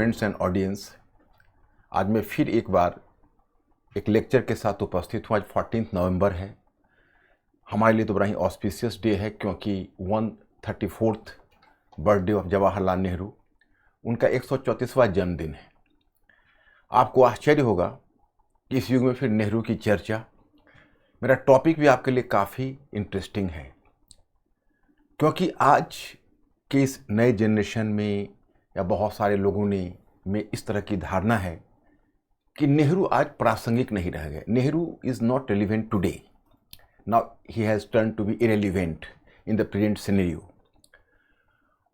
Friends and audience, आज मैं फिर एक बार एक लेक्चर के साथ उपस्थित हूँ। आज 14 नवंबर है। हमारे लिए तो बड़ा ही ऑस्पिशियस डे है, क्योंकि 134th birthday of Jawaharlal Nehru, उनका 134वां जन्मदिन है। आपको आश्चर्य होगा कि इस युग में फिर नेहरू की चर्चा। मेरा टॉपिक भी आपके लिए काफ़ी इंटरेस्टिंग है, क्योंकि आज के इस नए जनरेशन में या बहुत सारे लोगों में इस तरह की धारणा है कि नेहरू आज प्रासंगिक नहीं रह गए। Nehru is not relevant today, now he has turn to be irrelevant in the present scenario.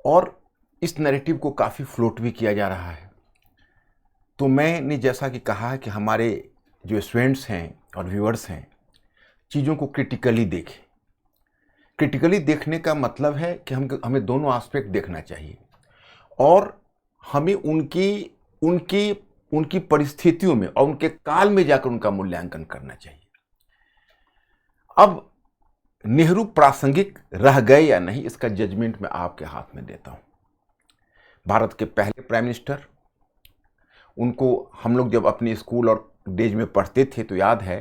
और इस नैरेटिव को काफ़ी फ्लोट भी किया जा रहा है। तो मैंने जैसा कि कहा है कि हमारे जो स्टूडेंट्स हैं और व्यूअर्स हैं, चीज़ों को क्रिटिकली देखें। क्रिटिकली देखने का मतलब है कि हमें दोनों एस्पेक्ट देखना चाहिए और हमें उनकी परिस्थितियों में और उनके काल में जाकर उनका मूल्यांकन करना चाहिए। अब नेहरू प्रासंगिक रह गए या नहीं, इसका जजमेंट मैं आपके हाथ में देता हूं। भारत के पहले प्राइम मिनिस्टर, उनको हम लोग जब अपने स्कूल और डेज में पढ़ते थे तो याद है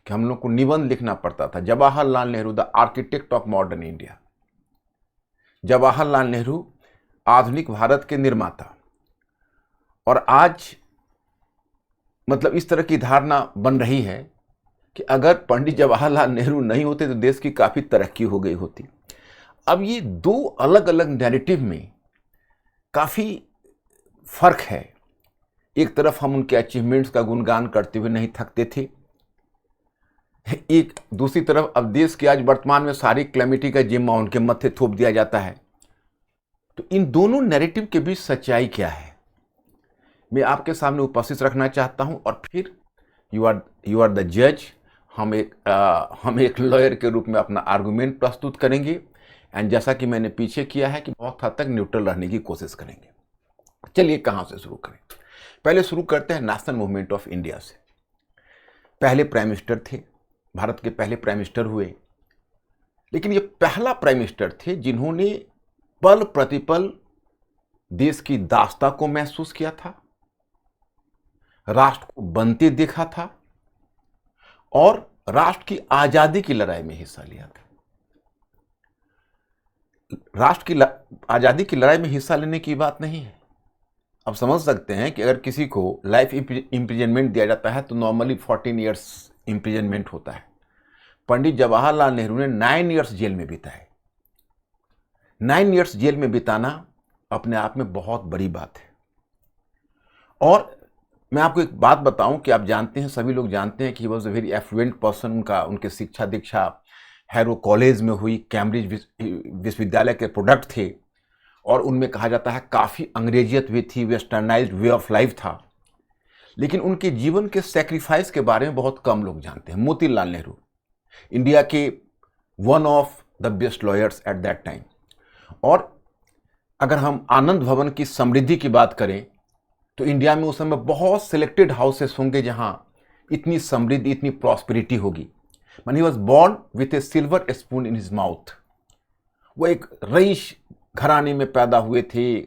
कि हम लोग को निबंध लिखना पड़ता था, Jawaharlal Nehru the architect of modern India. Jawaharlal Nehru आधुनिक भारत के निर्माता। और आज मतलब इस तरह की धारणा बन रही है कि अगर पंडित जवाहरलाल नेहरू नहीं होते तो देश की काफ़ी तरक्की हो गई होती। अब ये दो अलग अलग नैरेटिव में काफ़ी फर्क है। एक तरफ हम उनके अचीवमेंट्स का गुणगान करते हुए नहीं थकते थे, एक दूसरी तरफ अब देश की आज वर्तमान में सारी क्लैमिटी का जिम्मा उनके मत्थे थोप दिया जाता है। तो इन दोनों नैरेटिव के बीच सच्चाई क्या है, मैं आपके सामने उपस्थित रखना चाहता हूं। और फिर यू आर द जज। हम एक लॉयर के रूप में अपना आर्गुमेंट प्रस्तुत करेंगे, एंड जैसा कि मैंने पीछे किया है कि बहुत हद तक न्यूट्रल रहने की कोशिश करेंगे। चलिए कहां से शुरू करें। पहले शुरू करते हैं नेशनल मूवमेंट ऑफ इंडिया से। पहले प्राइम मिनिस्टर थे, भारत के पहले प्राइम मिनिस्टर हुए, लेकिन ये पहला प्राइम मिनिस्टर थे जिन्होंने पल प्रतिपल देश की दास्ता को महसूस किया था, राष्ट्र को बनते देखा था और राष्ट्र की आजादी की लड़ाई में हिस्सा लिया था। राष्ट्र की आजादी की लड़ाई में हिस्सा लेने की बात नहीं है। अब समझ सकते हैं कि अगर किसी को लाइफ इम्प्रिजनमेंट दिया जाता है तो नॉर्मली 14 ईयर्स इम्प्रिजनमेंट होता है। पंडित जवाहरलाल नेहरू ने 9 ईयर्स जेल में बिताए। 9 ईयर्स जेल में बिताना अपने आप में बहुत बड़ी बात है। और मैं आपको एक बात बताऊं कि आप जानते हैं, सभी लोग जानते हैं कि he was a very affluent person. उनके शिक्षा दीक्षा हैरो कॉलेज में हुई, कैम्ब्रिज विश्वविद्यालय के प्रोडक्ट थे, और उनमें कहा जाता है काफ़ी अंग्रेजियत भी थी, वेस्टर्नाइज्ड वे ऑफ लाइफ था। लेकिन उनके जीवन के सेक्रीफाइस के बारे में बहुत कम लोग जानते हैं। मोतीलाल नेहरू इंडिया के one of the best lawyers at that time. और अगर हम आनंद भवन की समृद्धि की बात करें तो इंडिया में उस समय बहुत सिलेक्टेड हाउसेस होंगे जहां इतनी समृद्धि, इतनी प्रॉस्पेरिटी होगी। He was born with A silver spoon in his mouth. वो एक रईस घराने में पैदा हुए थे,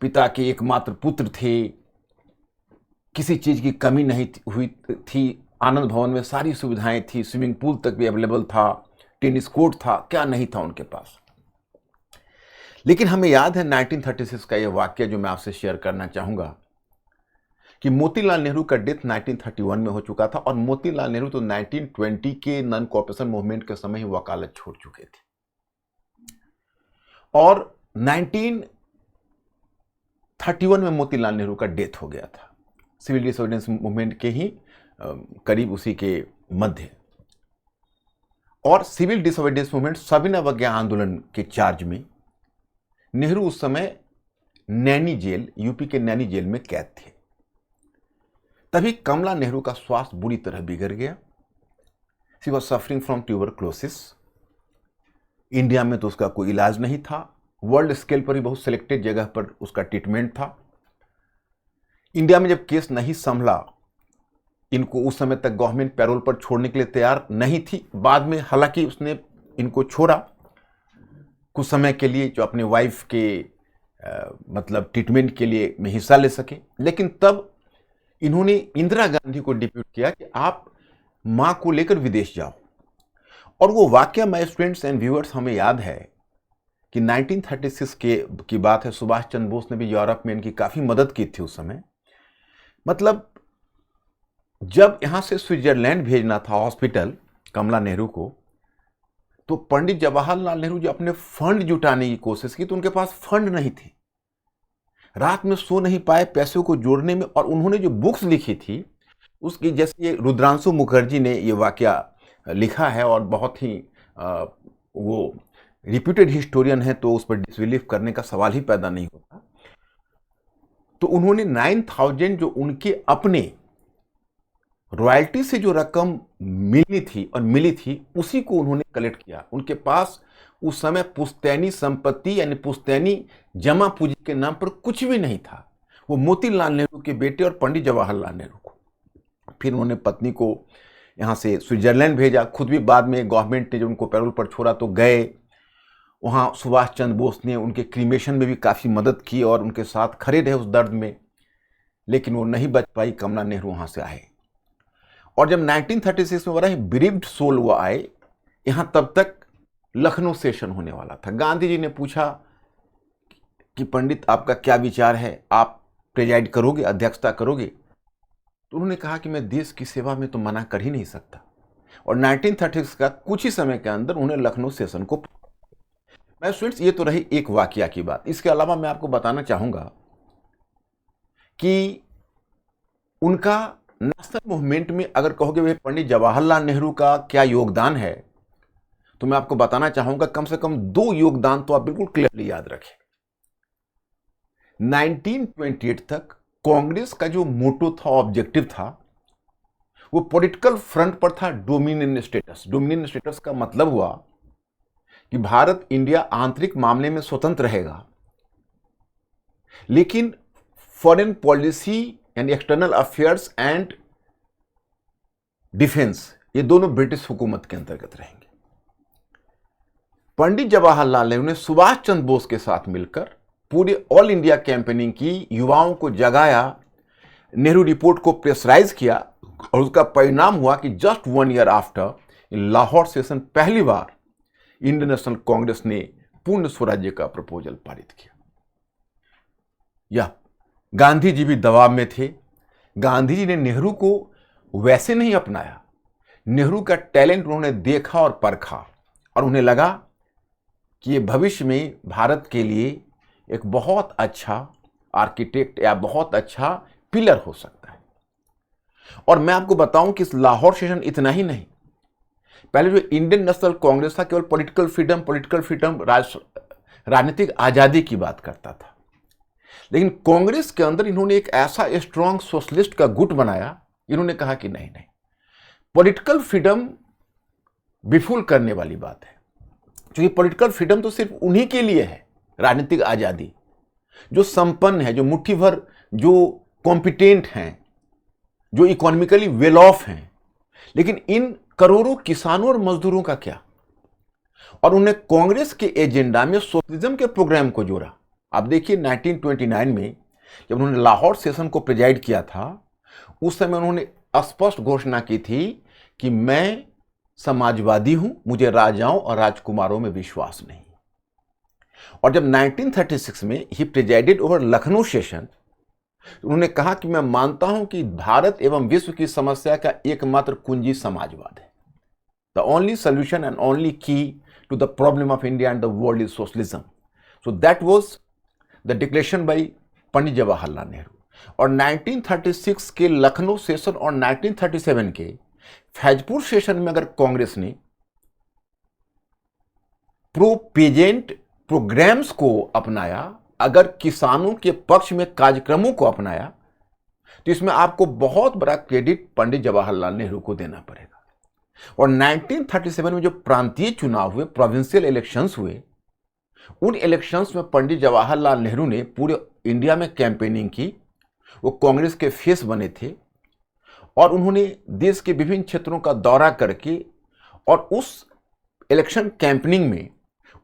पिता के एकमात्र पुत्र थे, किसी चीज की कमी नहीं हुई थी। आनंद भवन में सारी सुविधाएं थी, स्विमिंग पूल तक भी अवेलेबल था, टेनिस कोर्ट था, क्या नहीं था उनके पास। लेकिन हमें याद है 1936 का यह वाक्य जो मैं आपसे शेयर करना चाहूंगा कि मोतीलाल नेहरू का डेथ 1931 में हो चुका था, और मोतीलाल नेहरू तो 1920 के नॉन कॉपरेशन मूवमेंट के समय ही वकालत छोड़ चुके थे। और 1931 में मोतीलाल नेहरू का डेथ हो गया था, सिविल डिसोबीडियंस मूवमेंट के ही करीब उसी के मध्य। और सिविल डिसोबीडियंस मूवमेंट, सविनय अवज्ञा आंदोलन के चार्ज में नेहरू उस समय नैनी जेल, यूपी के नैनी जेल में कैद थे। तभी कमला नेहरू का स्वास्थ्य बुरी तरह बिगड़ गया। She was suffering from tuberculosis. India में तो उसका कोई इलाज नहीं था, वर्ल्ड स्केल पर ही बहुत सिलेक्टेड जगह पर उसका ट्रीटमेंट था। इंडिया में जब केस नहीं संभला, इनको उस समय तक गवर्नमेंट पैरोल पर छोड़ने के लिए तैयार नहीं थी। बाद में हालांकि उसने इनको छोड़ा कुछ समय के लिए, जो अपने वाइफ के मतलब ट्रीटमेंट के लिए में हिस्सा ले सके। लेकिन तब इन्होंने इंदिरा गांधी को डिप्यूट किया कि आप मां को लेकर विदेश जाओ। और वो वाकया, माय स्टूडेंट्स एंड व्यूअर्स, हमें याद है कि 1936 की बात है। सुभाष चंद्र बोस ने भी यूरोप में इनकी काफी मदद की थी उस समय। मतलब जब यहां से स्विट्जरलैंड भेजना था हॉस्पिटल कमला नेहरू को, तो पंडित जवाहरलाल नेहरू जो अपने फंड जुटाने की कोशिश की, तो उनके पास फंड नहीं थे। रात में सो नहीं पाए पैसों को जोड़ने में। और उन्होंने जो बुक्स लिखी थी उसकी, जैसे ये रुद्रांशु मुखर्जी ने ये वाकया लिखा है, और बहुत ही वो रिप्यूटेड हिस्टोरियन है, तो उस पर डिसबिलीव करने का सवाल ही पैदा नहीं होता। तो उन्होंने 9,000 जो उनके अपने रॉयल्टी से जो रकम मिलनी थी और मिली थी, उसी को उन्होंने कलेक्ट किया। उनके पास उस समय पुश्तैनी संपत्ति यानी पुश्तैनी जमा पूंजी के नाम पर कुछ भी नहीं था। वो मोतीलाल नेहरू के बेटे और पंडित जवाहरलाल नेहरू को, फिर उन्होंने पत्नी को यहाँ से स्विट्जरलैंड भेजा। खुद भी बाद में गवर्नमेंट ने जब उनको पैरोल पर छोड़ा तो गए वहाँ। सुभाष चंद्र बोस ने उनके क्रीमेशन में भी काफ़ी मदद की और उनके साथ खड़े रहे उस दर्द में, लेकिन वो नहीं बच पाई। कमला नेहरू वहाँ से आए, और जब 1936 में बड़ा ही बिरीव्ड सोल वो आए यहाँ, तब तक लखनऊ सेशन होने वाला था। गांधी जी ने पूछा कि पंडित आपका क्या विचार है, आप प्रेजाइड करोगे, अध्यक्षता करोगे? तो उन्होंने कहा कि मैं देश की सेवा में तो मना कर ही नहीं सकता। और 1936 का कुछ ही समय के अंदर उन्हें लखनऊ सेशन को। मैं स्टूडेंट्स, ये तो रही एक वाकया की बात। इसके अलावा मैं आपको बताना चाहूंगा कि उनका नेशनल मूवमेंट में अगर कहोगे वे पंडित जवाहरलाल नेहरू का क्या योगदान है, तो मैं आपको बताना चाहूंगा कम से कम 2 योगदान तो आप बिल्कुल क्लियरली याद रखें। 1928 तक कांग्रेस का जो मोटो था, ऑब्जेक्टिव था, वो पॉलिटिकल फ्रंट पर था डोमिनियन स्टेटस। डोमिनियन स्टेटस का मतलब हुआ कि भारत इंडिया आंतरिक मामले में स्वतंत्र रहेगा, लेकिन फॉरेन पॉलिसी यानी एक्सटर्नल अफेयर्स एंड डिफेंस, ये दोनों ब्रिटिश हुकूमत के अंतर्गत रहेंगे। पंडित जवाहरलाल नेहरू ने सुभाष चंद्र बोस के साथ मिलकर पूरे ऑल इंडिया कैंपेनिंग की, युवाओं को जगाया, नेहरू रिपोर्ट को प्रेशराइज किया, और उसका परिणाम हुआ कि just 1 year after in Lahore session पहली बार इंडियन नेशनल कांग्रेस ने पूर्ण स्वराज्य का प्रपोजल पारित किया। यह गांधी जी भी दबाव में थे। गांधी जी ने नेहरू को वैसे नहीं अपनाया, नेहरू का टैलेंट उन्होंने देखा और परखा, और उन्हें लगा कि ये भविष्य में भारत के लिए एक बहुत अच्छा आर्किटेक्ट या बहुत अच्छा पिलर हो सकता है। और मैं आपको बताऊं कि इस लाहौर सेशन इतना ही नहीं, पहले जो इंडियन नेशनल कांग्रेस था केवल पॉलिटिकल फ्रीडम राजनीतिक आजादी की बात करता था, लेकिन कांग्रेस के अंदर इन्होंने एक ऐसा स्ट्रॉन्ग सोशलिस्ट का गुट बनाया। इन्होंने कहा कि नहीं, पॉलिटिकल फ्रीडम विफुल करने वाली बात है, क्योंकि पॉलिटिकल फ्रीडम तो सिर्फ उन्हीं के लिए है, राजनीतिक आजादी, जो संपन्न है, जो मुट्ठी भर, जो कॉम्पिटेंट हैं, जो इकोनॉमिकली वेल ऑफ हैं। लेकिन इन करोड़ों किसानों और मजदूरों का क्या? और उन्हें कांग्रेस के एजेंडा में सोशलिज्म के प्रोग्राम को जोड़ा। आप देखिए 1929 में जब उन्होंने लाहौर सेशन को प्रेजाइड किया था, उस समय उन्होंने स्पष्ट घोषणा की थी कि मैं समाजवादी हूं, मुझे राजाओं और राजकुमारों में विश्वास नहीं। और जब 1936 में ही प्रेजाइडेड ओवर लखनऊ सेशन, उन्होंने कहा कि मैं मानता हूं कि भारत एवं विश्व की समस्या का एकमात्र कुंजी समाजवाद है। The only solution and only key to the problem of India and the world is socialism. So that was the declaration by Pandit Jawaharlal Nehru. और 1936 के लखनऊ सेशन और 1937 के फैजपुर सेशन में अगर कांग्रेस ने प्रो पेजेंट प्रोग्राम्स को अपनाया, अगर किसानों के पक्ष में कार्यक्रमों को अपनाया, तो इसमें आपको बहुत बड़ा क्रेडिट पंडित जवाहरलाल नेहरू को देना पड़ेगा। और 1937 में जो प्रांतीय चुनाव हुए, प्रोविंशियल इलेक्शंस हुए, उन इलेक्शंस में पंडित जवाहरलाल नेहरू ने पूरे इंडिया में कैंपेनिंग की। वो कांग्रेस के फेस बने थे, और उन्होंने देश के विभिन्न क्षेत्रों का दौरा करके और उस इलेक्शन कैंपेनिंग में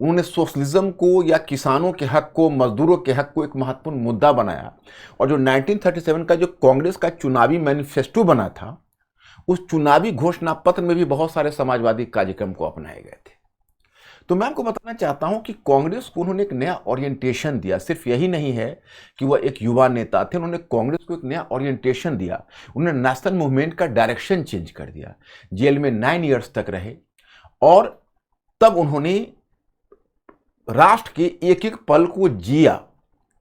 उन्होंने सोशलिज्म को या किसानों के हक को, मजदूरों के हक को एक महत्वपूर्ण मुद्दा बनाया। और जो 1937 का जो कांग्रेस का चुनावी मैनिफेस्टो बना था, उस चुनावी घोषणा पत्र में भी बहुत सारे समाजवादी कार्यक्रम को अपनाए गए थे। तो मैं आपको बताना चाहता हूं कि कांग्रेस को उन्होंने एक नया ओरिएंटेशन दिया। सिर्फ यही नहीं है कि वह एक युवा नेता थे, उन्होंने कांग्रेस को एक नया ओरिएंटेशन दिया। उन्होंने नेशनल मूवमेंट का डायरेक्शन चेंज कर दिया। जेल में 9 ईयर्स तक रहे और तब उन्होंने राष्ट्र के एक एक पल को जिया,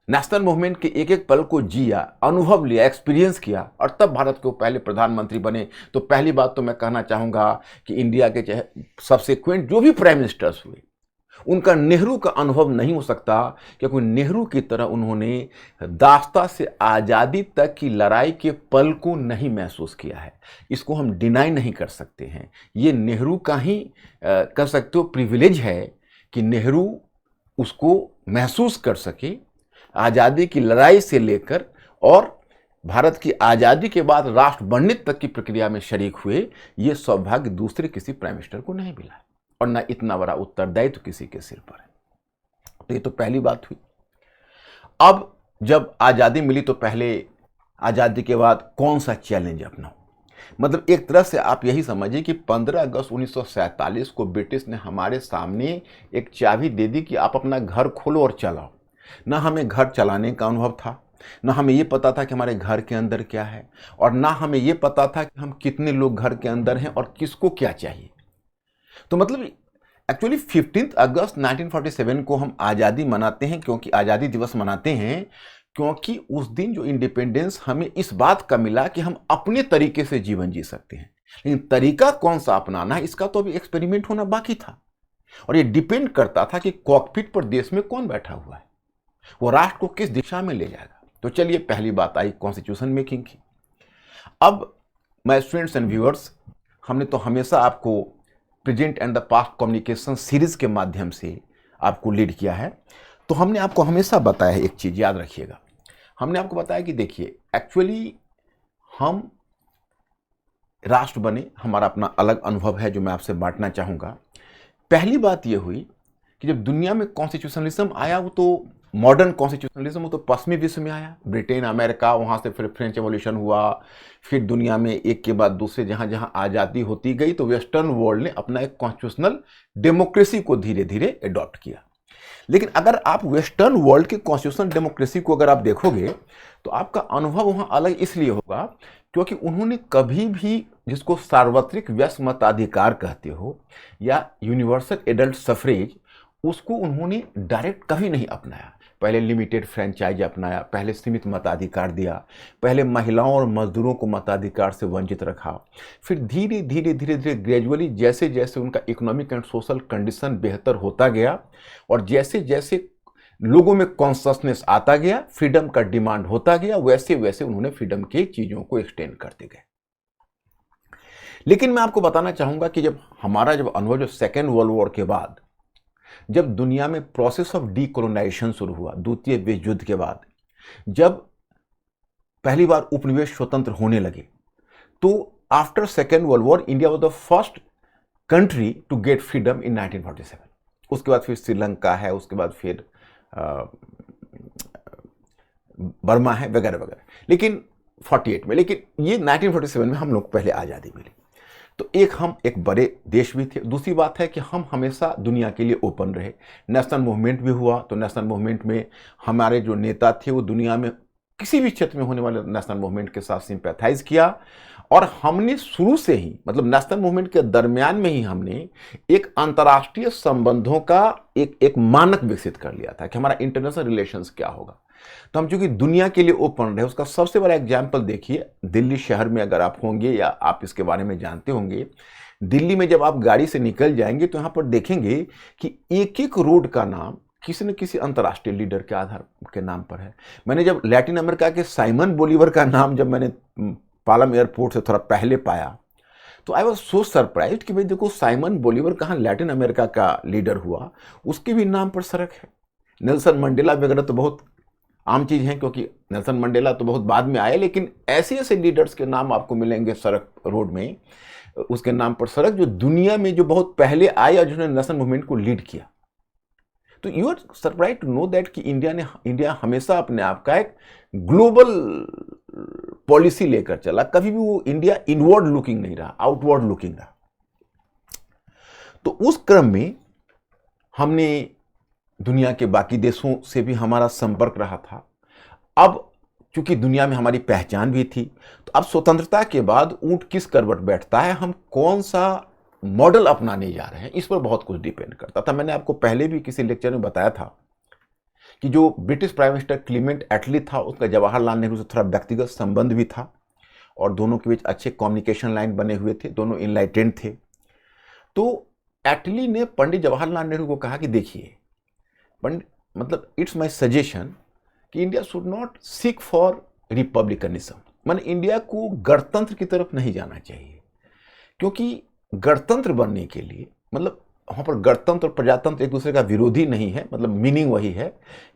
नेशनल मूवमेंट के एक एक पल को जिया, अनुभव लिया, एक्सपीरियंस किया और तब भारत के पहले प्रधानमंत्री बने। तो पहली बात तो मैं कहना चाहूंगा कि इंडिया के चाहे सबसेक्वेंट जो भी प्राइम मिनिस्टर्स हुए, उनका नेहरू का अनुभव नहीं हो सकता, क्योंकि नेहरू की तरह उन्होंने दास्ता से आज़ादी तक की लड़ाई के पल को नहीं महसूस किया है। इसको हम डिनाई नहीं कर सकते हैं। ये नेहरू का ही कह सकते हो प्रिविलेज है कि नेहरू उसको महसूस कर सके, आज़ादी की लड़ाई से लेकर और भारत की आज़ादी के बाद राष्ट्र बनने तक की प्रक्रिया में शरीक हुए। ये सौभाग्य दूसरे किसी प्राइम मिनिस्टर को नहीं मिला और ना इतना बड़ा उत्तरदायित्व किसी के सिर पर है। तो ये तो पहली बात हुई। अब जब आज़ादी मिली तो पहले आज़ादी के बाद कौन सा चैलेंज अपनाओ, मतलब एक तरह से आप यही समझिए कि 15 अगस्त 1947 को ब्रिटिश ने हमारे सामने एक चाबी दे दी कि आप अपना घर खोलो और चलाओ। ना हमें घर चलाने का अनुभव था, ना हमें ये पता था कि हमारे घर के अंदर क्या है, और ना हमें ये पता था कि हम कितने लोग घर के अंदर हैं और किसको क्या चाहिए। तो मतलब एक्चुअली 15 अगस्त 1947 को हम आज़ादी मनाते हैं, क्योंकि आज़ादी दिवस मनाते हैं क्योंकि उस दिन जो इंडिपेंडेंस हमें इस बात का मिला कि हम अपने तरीके से जीवन जी सकते हैं। लेकिन तरीका कौन सा अपनाना है, इसका तो अभी एक्सपेरिमेंट होना बाकी था। और ये डिपेंड करता था कि कॉकपिट पर देश में कौन बैठा हुआ है, वो राष्ट्र को किस दिशा में ले जाएगा। तो चलिए पहली बात आई कॉन्स्टिट्यूशन मेकिंग की। अब माय स्टूडेंट्स एंड व्यूअर्स, हमने तो हमेशा आपको present and the past communication series के माध्यम से आपको लीड किया है। तो हमने आपको हमेशा बताया है, एक चीज याद रखिएगा, हमने आपको बताया कि देखिए एक्चुअली हम राष्ट्र बने, हमारा अपना अलग अनुभव है जो मैं आपसे बांटना चाहूँगा। पहली बात यह हुई कि जब दुनिया में कॉन्स्टिट्यूशनलिज्म आया, वो तो मॉडर्न कॉन्स्टिट्यूशनलिज्म वो तो पश्चिमी विश्व में आया, ब्रिटेन, अमेरिका, वहाँ से फिर फ्रेंच एवोल्यूशन हुआ, फिर दुनिया में एक के बाद दूसरे जहाँ जहाँ आज़ादी होती गई तो वेस्टर्न वर्ल्ड ने अपना एक कॉन्स्टिट्यूशनल डेमोक्रेसी को धीरे धीरे एडॉप्ट किया। लेकिन अगर आप वेस्टर्न वर्ल्ड के कॉन्स्टिट्यूशनल डेमोक्रेसी को अगर आप देखोगे तो आपका अनुभव वहाँ अलग इसलिए होगा क्योंकि उन्होंने कभी भी, जिसको सार्वत्रिक व्यस्क मताधिकार कहते हो या यूनिवर्सल एडल्ट सफरेज, उसको उन्होंने डायरेक्ट कभी नहीं अपनाया। पहले लिमिटेड फ्रेंचाइज अपनाया, पहले सीमित मताधिकार दिया, पहले महिलाओं और मजदूरों को मताधिकार से वंचित रखा, फिर धीरे धीरे धीरे धीरे ग्रेजुअली जैसे जैसे उनका इकोनॉमिक एंड सोशल कंडीशन बेहतर होता गया और जैसे जैसे लोगों में कॉन्शसनेस आता गया, फ्रीडम का डिमांड होता गया, वैसे वैसे उन्होंने फ्रीडम की चीज़ों को एक्सटेंड करते गए। लेकिन मैं आपको बताना चाहूँगा कि जब अनुभव जो सेकेंड वर्ल्ड वॉर के बाद, जब दुनिया में प्रोसेस ऑफ डीकोलोनाइजेशन शुरू हुआ, द्वितीय विश्व युद्ध के बाद, जब पहली बार उपनिवेश स्वतंत्र होने लगे, तो after second world war India was the first country to get freedom in 1947। उसके बाद फिर श्रीलंका है, उसके बाद फिर बर्मा है, वगैरह वगैरह, लेकिन 48 में, लेकिन ये 1947 में हम लोग पहले आज़ादी मिली। तो हम एक बड़े देश भी थे। दूसरी बात है कि हम हमेशा दुनिया के लिए ओपन रहे। नेशनल मूवमेंट भी हुआ, तो नेशनल मूवमेंट में हमारे जो नेता थे वो दुनिया में किसी भी क्षेत्र में होने वाले नेशनल मूवमेंट के साथ सिंपैथाइज किया। और हमने शुरू से ही, मतलब नेशनल मूवमेंट के दरमियान में ही हमने एक अंतर्राष्ट्रीय संबंधों का एक मानक विकसित कर लिया था कि हमारा इंटरनेशनल रिलेशंस क्या होगा। तो हम चूंकि दुनिया के लिए ओपन रहे, उसका सबसे बड़ा एग्जाम्पल देखिए, दिल्ली शहर में अगर आप होंगे या आप इसके बारे में जानते होंगे, दिल्ली में जब आप गाड़ी से निकल जाएंगे तो यहाँ पर देखेंगे कि एक एक रोड का नाम किसी न किसी अंतर्राष्ट्रीय लीडर के आधार के नाम पर है। मैंने जब लैटिन अमेरिका के साइमन बोलीवर का नाम जब मैंने पालम एयरपोर्ट से थोड़ा पहले पाया तो आई वॉज सो सरप्राइज्ड कि भाई देखो, साइमन बोलीवर कहाँ लैटिन अमेरिका का लीडर हुआ, उसके भी नाम पर सड़क है। नेल्सन मंडेला वगैरह तो बहुत आम चीज़ है क्योंकि नेल्सन मंडेला तो बहुत बाद में आए, लेकिन ऐसे ऐसे लीडर्स के नाम आपको मिलेंगे सड़क, रोड में उसके नाम पर सड़क, जो दुनिया में जो बहुत पहले आए और जिन्होंने नेशनल मूवमेंट को लीड किया। तो you are surprise to know that कि इंडिया हमेशा अपने आप का एक ग्लोबल पॉलिसी लेकर चला, कभी भी वो इंडिया इनवर्ड लुकिंग नहीं रहा, आउटवर्ड लुकिंग रहा। तो उस क्रम में हमने दुनिया के बाकी देशों से भी हमारा संपर्क रहा था। अब चूंकि दुनिया में हमारी पहचान भी थी, तो अब स्वतंत्रता के बाद ऊंट किस करवट बैठता है, हम कौन सा मॉडल अपनाने जा रहे हैं, इस पर बहुत कुछ डिपेंड करता था। मैंने आपको पहले भी किसी लेक्चर में बताया था कि जो ब्रिटिश प्राइम मिनिस्टर क्लीमेंट एटली था, उसका जवाहरलाल नेहरू से थोड़ा व्यक्तिगत संबंध भी था और दोनों के बीच अच्छे कम्युनिकेशन लाइन बने हुए थे, दोनों इनलाइटेंड थे। तो एटली ने पंडित जवाहरलाल नेहरू को कहा कि देखिए पंडित, मतलब इट्स माय सजेशन कि India should not seek for republicanism, माने इंडिया को गणतंत्र की तरफ नहीं जाना चाहिए, क्योंकि गणतंत्र बनने के लिए, मतलब वहाँ पर गणतंत्र और प्रजातंत्र एक दूसरे का विरोधी नहीं है, मतलब मीनिंग वही है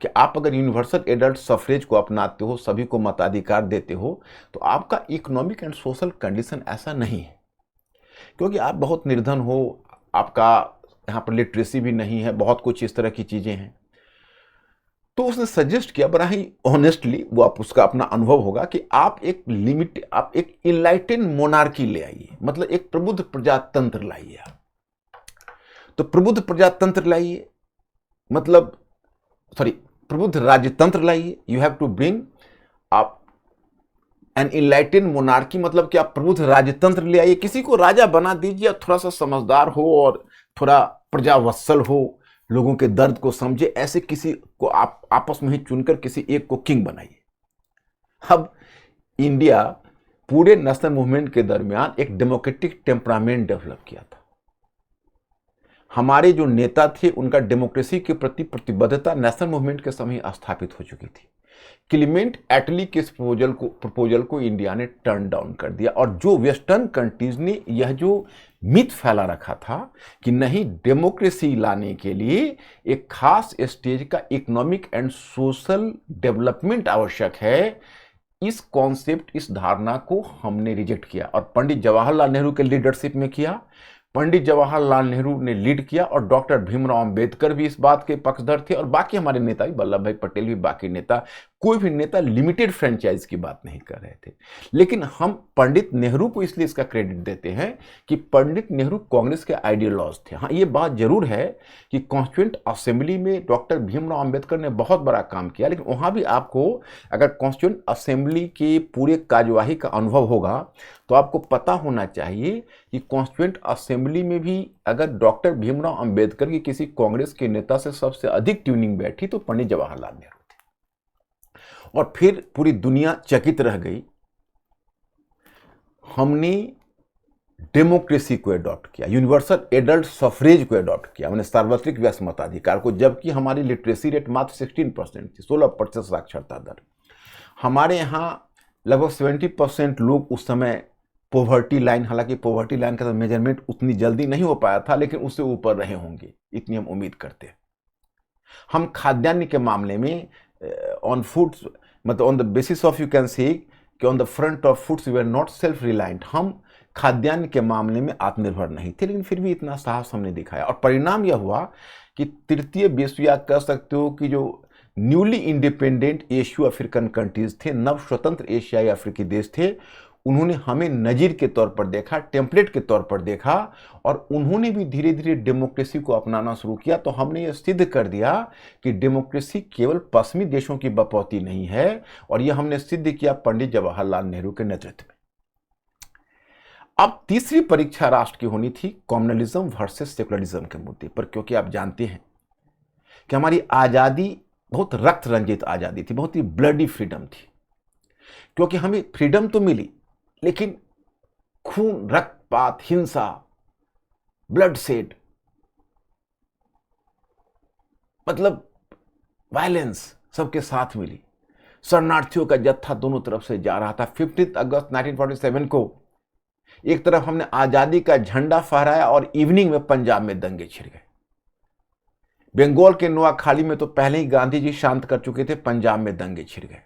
कि आप अगर यूनिवर्सल एडल्ट सफरेज को अपनाते हो, सभी को मताधिकार देते हो, तो आपका इकोनॉमिक एंड सोशल कंडीशन ऐसा नहीं है, क्योंकि आप बहुत निर्धन हो, आपका यहाँ पर लिटरेसी भी नहीं है, बहुत कुछ इस तरह की चीज़ें हैं। तो उसने सजेस्ट किया बड़ा ही ऑनेस्टली, वो आप उसका अपना अनुभव होगा कि आप एक इनलाइटेंड मोनार्की ले आइए, मतलब एक प्रबुद्ध प्रजातंत्र लाइए आप। तो प्रबुद्ध प्रजातंत्र लाइए, मतलब प्रबुद्ध राजतंत्र लाइए। यू हैव टू ब्रिंग आप एन इनलाइटेंड मोनार्की, मतलब कि आप प्रबुद्ध राजतंत्र ले आइए, किसी को राजा बना दीजिए और थोड़ा सा समझदार हो और थोड़ा प्रजावत्सल हो, लोगों के दर्द को समझे, ऐसे किसी को आप आपस में ही चुनकर किसी एक को किंग बनाइए। अब इंडिया पूरे नेशनल मूवमेंट के दरमियान एक डेमोक्रेटिक टेम्परामेंट डेवलप किया था। हमारे जो नेता थे उनका डेमोक्रेसी के प्रति प्रतिबद्धता नेशनल मूवमेंट के समय स्थापित हो चुकी थी। क्लीमेंट एटली के प्रपोजल को इंडिया ने टर्न डाउन कर दिया, और जो वेस्टर्न कंट्रीज ने यह जो मिथ फैला रखा था कि नहीं, डेमोक्रेसी लाने के लिए एक खास स्टेज का इकोनॉमिक एंड सोशल डेवलपमेंट आवश्यक है, इस कॉन्सेप्ट, इस धारणा को हमने रिजेक्ट किया और पंडित जवाहरलाल नेहरू के लीडरशिप में किया। पंडित जवाहरलाल नेहरू ने लीड किया और डॉक्टर भीमराव अंबेडकर भी इस बात के पक्षधर थे, और बाकी हमारे नेता भी, वल्लभ भाई पटेल भी, बाकी नेता, कोई भी नेता लिमिटेड फ्रेंचाइज की बात नहीं कर रहे थे। लेकिन हम पंडित नेहरू को इसलिए इसका क्रेडिट देते हैं कि पंडित नेहरू कांग्रेस के आइडियोलॉज थे। हाँ, ये बात जरूर है कि कॉन्स्टिट्यूएंट असेंबली में डॉक्टर भीमराव अंबेडकर ने बहुत बड़ा काम किया, लेकिन वहाँ भी आपको अगर कॉन्स्टिट्यूएंट असेंबली के पूरे कार्यवाही का अनुभव होगा तो आपको पता होना चाहिए कि कॉन्स्टिट्यूएंट असेंबली में भी अगर डॉक्टर भीमराव अंबेडकर की किसी कांग्रेस के नेता से सबसे अधिक ट्यूनिंग बैठी तो पंडित जवाहरलाल नेहरू थे। और फिर पूरी दुनिया चकित रह गई। हमने डेमोक्रेसी को अडॉप्ट किया, यूनिवर्सल एडल्ट सफरेज को अडॉप्ट किया, मैंने सार्वत्रिक व्यस्त मताधिकार को, जबकि हमारी लिटरेसी रेट मात्र 16% थी, 16% साक्षरता दर। हमारे यहाँ लगभग 70% लोग उस समय पॉवर्टी लाइन, हालांकि पॉवर्टी लाइन का मेजरमेंट उतनी जल्दी नहीं हो पाया था, लेकिन उससे ऊपर रहे होंगे, इतनी हम उम्मीद करते हैं। हम खाद्यान्न के मामले में ऑन फूड्स, मतलब on the basis of, you can say कि on the front of foods we are not self reliant, हम खाद्यान्न के मामले में आत्मनिर्भर नहीं थे, लेकिन फिर भी इतना साहस हमने दिखाया। और परिणाम यह हुआ कि तृतीय विश्व, या कह सकते हो कि जो न्यूली इंडिपेंडेंट एशियो अफ्रीकन कंट्रीज थे, नव स्वतंत्र एशियाई अफ्रीकी देश थे, उन्होंने हमें नजीर के तौर पर देखा, टेम्पलेट के तौर पर देखा, और उन्होंने भी धीरे धीरे डेमोक्रेसी को अपनाना शुरू किया। तो हमने ये सिद्ध कर दिया कि डेमोक्रेसी केवल पश्चिमी देशों की बपौती नहीं है, और यह हमने सिद्ध किया पंडित जवाहरलाल नेहरू के नेतृत्व में। अब तीसरी परीक्षा राष्ट्र की होनी थी कॉम्युनलिज्म वर्सेस सेकुलरिज्म के मुद्दे पर, क्योंकि आप जानते हैं कि हमारी आज़ादी बहुत रक्त रंजित आज़ादी थी, बहुत ही ब्लडी फ्रीडम थी, क्योंकि हमें फ्रीडम तो मिली, लेकिन खून, रक्तपात, हिंसा, ब्लड सेड, मतलब वायलेंस सबके साथ मिली। शरणार्थियों का जत्था दोनों तरफ से जा रहा था। 15 अगस्त 1947 को एक तरफ हमने आजादी का झंडा फहराया और इवनिंग में पंजाब में दंगे छिड़ गए। बंगाल के नोआखाली में तो पहले ही गांधी जी शांत कर चुके थे, पंजाब में दंगे छिड़ गए।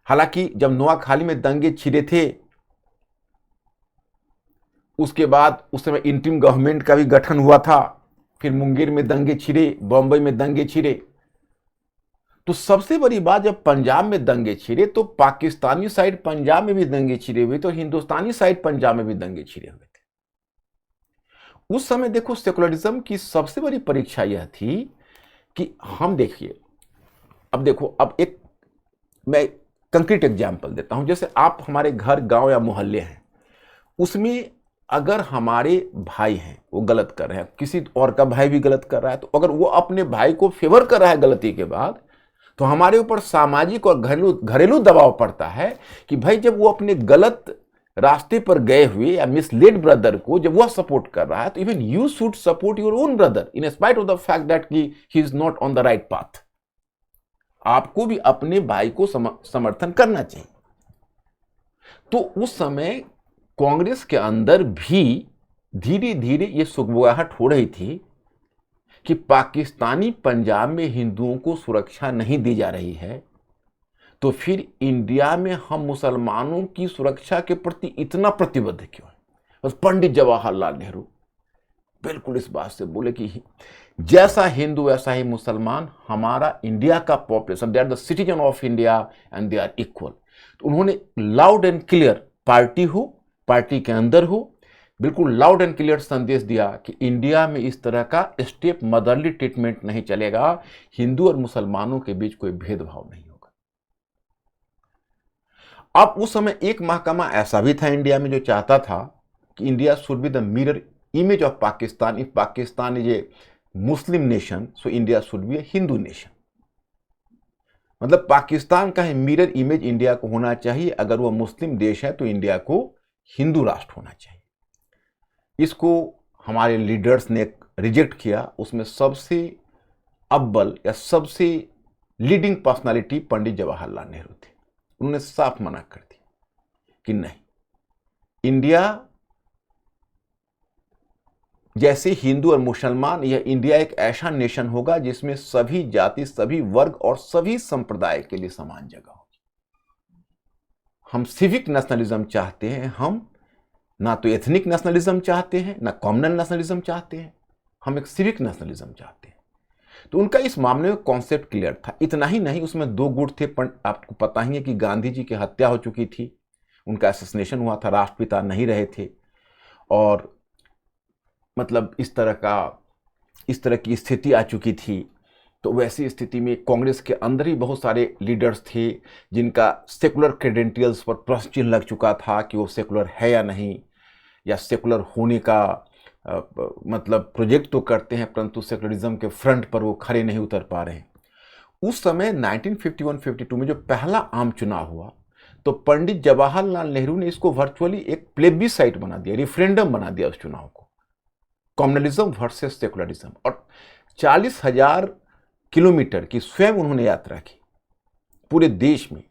हालांकि जब नोआखाली में दंगे छिड़े थे, उसके बाद उस समय इंटरिम गवर्नमेंट का भी गठन हुआ था, फिर मुंगेर में दंगे छिड़े, बॉम्बे में दंगे छिड़े। तो सबसे बड़ी बात, जब पंजाब में दंगे छिड़े तो पाकिस्तानी साइड पंजाब में भी दंगे छिड़े हुए, तो हिंदुस्तानी साइड पंजाब में भी दंगे छिड़े हुए थे। उस समय देखो, सेकुलरिज्म की सबसे बड़ी परीक्षा यह थी कि हम देखिए, अब देखो, अब एक मैं कंक्रीट एग्जाम्पल देता हूं। जैसे आप हमारे घर, गांव या मोहल्ले हैं, उसमें अगर हमारे भाई हैं, वो गलत कर रहे हैं, किसी और का भाई भी गलत कर रहा है, तो अगर वो अपने भाई को फेवर कर रहा है गलती के बाद, तो हमारे ऊपर सामाजिक और घरेलू दबाव पड़ता है कि भाई जब वो अपने गलत रास्ते पर गए हुए या मिसलीड ब्रदर को जब वह सपोर्ट कर रहा है, तो even you should support your own brother in spite of the fact that he is not on the right path. आपको भी अपने भाई को समर्थन करना चाहिए। तो उस समय कांग्रेस के अंदर भी धीरे धीरे ये सुगबुगाहट हो रही थी कि पाकिस्तानी पंजाब में हिंदुओं को सुरक्षा नहीं दी जा रही है, तो फिर इंडिया में हम मुसलमानों की सुरक्षा के प्रति इतना प्रतिबद्ध क्यों है। बस पंडित जवाहरलाल नेहरू बिल्कुल इस बात से बोले कि जैसा हिंदू वैसा ही मुसलमान, हमारा इंडिया का population, they are the citizen of India and they are equal. तो उन्होंने लाउड एंड क्लियर, पार्टी हो, पार्टी के अंदर हो, बिल्कुल लाउड एंड क्लियर संदेश दिया कि इंडिया में इस तरह का स्टेप मदरली ट्रीटमेंट नहीं चलेगा, हिंदू और मुसलमानों के बीच कोई भेदभाव नहीं होगा। अब उस समय एक महकमा ऐसा भी था इंडिया में जो चाहता था कि India should be the mirror image of Pakistan. If Pakistan is a Muslim nation, so India should be A Hindu nation. मतलब पाकिस्तान का मिरर इमेज इंडिया को होना चाहिए, अगर वह मुस्लिम देश है तो इंडिया को हिंदू राष्ट्र होना चाहिए। इसको हमारे लीडर्स ने रिजेक्ट किया। उसमें सबसे अव्वल या सबसे लीडिंग पर्सनालिटी पंडित जवाहरलाल नेहरू थे। उन्होंने साफ मना कर दिया कि नहीं, इंडिया जैसे हिंदू और मुसलमान, यह इंडिया एक ऐसा नेशन होगा जिसमें सभी जाति, सभी वर्ग और सभी संप्रदाय के लिए समान जगह होगी। हम सिविक नेशनलिज्म चाहते हैं, हम ना तो एथनिक नेशनलिज्म चाहते हैं, ना कॉमनल नेशनलिज्म चाहते हैं, हम एक सिविक नेशनलिज्म चाहते हैं। तो उनका इस मामले में कॉन्सेप्ट क्लियर था। इतना ही नहीं, उसमें दो गुट थे। आपको पता ही है कि गांधी जी की हत्या हो चुकी थी, उनका असैसिनेशन हुआ था, राष्ट्रपिता नहीं रहे थे, और मतलब इस तरह की स्थिति आ चुकी थी। तो वैसी स्थिति में कांग्रेस के अंदर ही बहुत सारे लीडर्स थे जिनका सेकुलर क्रेडेंटियल्स पर प्रश्न चिन्ह लग चुका था कि वो सेकुलर है या नहीं, या सेकुलर होने का मतलब प्रोजेक्ट तो करते हैं परंतु सेकुलरिज्म के फ्रंट पर वो खड़े नहीं उतर पा रहे हैं। उस समय 1951-52 में जो पहला आम चुनाव हुआ, तो पंडित जवाहरलाल नेहरू ने इसको वर्चुअली एक प्लेबिसाइट बना दिया, रेफरेंडम बना दिया उस चुनाव को, कम्युनलिज्म वर्सेस सेकुलरिज्म। और 40,000 किलोमीटर की स्वयं उन्होंने यात्रा की पूरे देश में,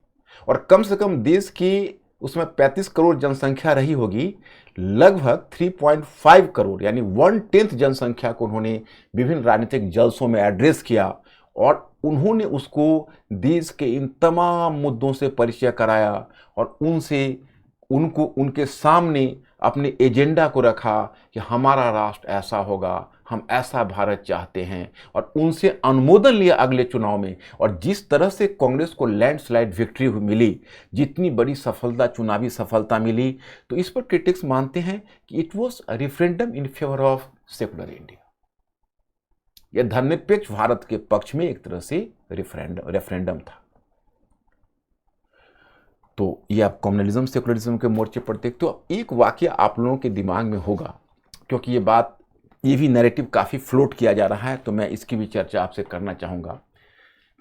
और कम से कम देश की उसमें 35 करोड़ जनसंख्या रही होगी, लगभग 3.5 करोड़ यानी 1/10 जनसंख्या को उन्होंने विभिन्न राजनीतिक जलसों में एड्रेस किया, और उन्होंने उसको देश के इन तमाम मुद्दों से परिचय कराया, और उनके सामने अपने एजेंडा को रखा कि हमारा राष्ट्र ऐसा होगा, हम ऐसा भारत चाहते हैं, और उनसे अनुमोदन लिया अगले चुनाव में। और जिस तरह से कांग्रेस को लैंडस्लाइड विक्ट्री मिली, जितनी बड़ी सफलता, चुनावी सफलता मिली, तो इस पर क्रिटिक्स मानते हैं कि it was a referendum in favour of secular India. यह धर्मनिरपेक्ष भारत के पक्ष में एक तरह से रेफरेंडम था। तो ये आप कम्युनलिज्म सेकुलरिज्म के मोर्चे पर देखते हो। एक वाक्य आप लोगों के दिमाग में होगा, क्योंकि ये भी नैरेटिव काफ़ी फ्लोट किया जा रहा है, तो मैं इसकी भी चर्चा आपसे करना चाहूँगा